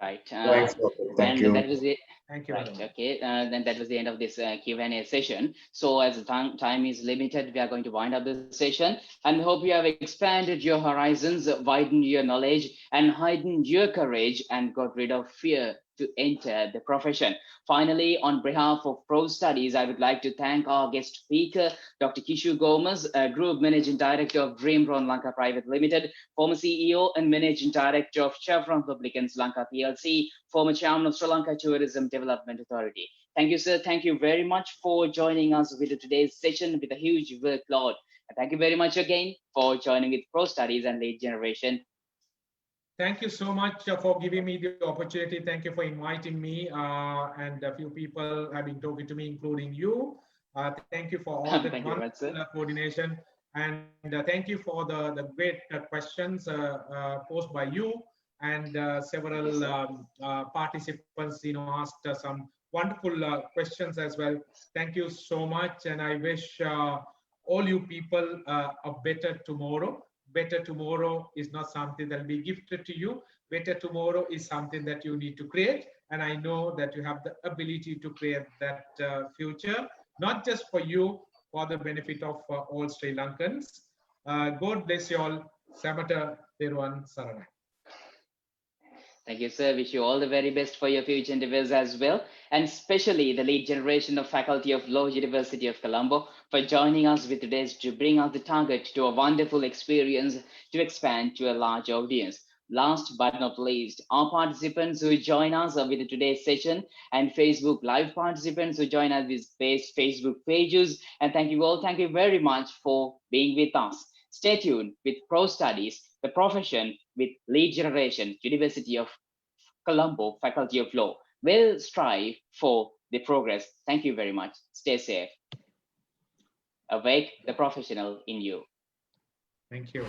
Right. Thanks, Doctor. Thank you. That was it. Thank you. Right. Okay. Then that was the end of this Q&A session. So as the time is limited, we are going to wind up this session, and hope you have expanded your horizons, widened your knowledge, and heightened your courage, and got rid of fear to enter the profession. Finally, on behalf of Pro Studies, I would like to thank our guest speaker, Dr. Kishu Gomes, Group Managing Director of Dreamron Lanka Private Limited, former CEO and Managing Director of Chevron Lubricants Lanka PLC, former Chairman of Sri Lanka Tourism Development Authority. Thank you, sir. Thank you very much for joining us with today's session with a huge workload. And thank you very much again for joining with Pro Studies and Lead Generation. Thank you so much for giving me the opportunity. Thank you for inviting me. And a few people have been talking to me, including you. Thank you for all the coordination. And thank you for the great questions posed by you. And several participants, asked some wonderful questions as well. Thank you so much. And I wish all you people a better tomorrow. Better tomorrow is not something that will be gifted to you. Better tomorrow is something that you need to create. And I know that you have the ability to create that future, not just for you, for the benefit of all Sri Lankans. God bless you all. Samata Theruvan Saranai. Thank you, sir. Wish you all the very best for your future endeavors as well, and especially the lead generation of Faculty of Law, University of Colombo, for joining us with today's to bring us the target to a wonderful experience to expand to a large audience. Last but not least, our participants who join us with today's session, and Facebook Live participants who join us with Facebook pages. And thank you all. Thank you very much for being with us. Stay tuned with Pro Studies, the profession with lead generation, University of Colombo, Faculty of Law. Will strive for the progress. Thank you very much. Stay safe. Awake the professional in you. Thank you.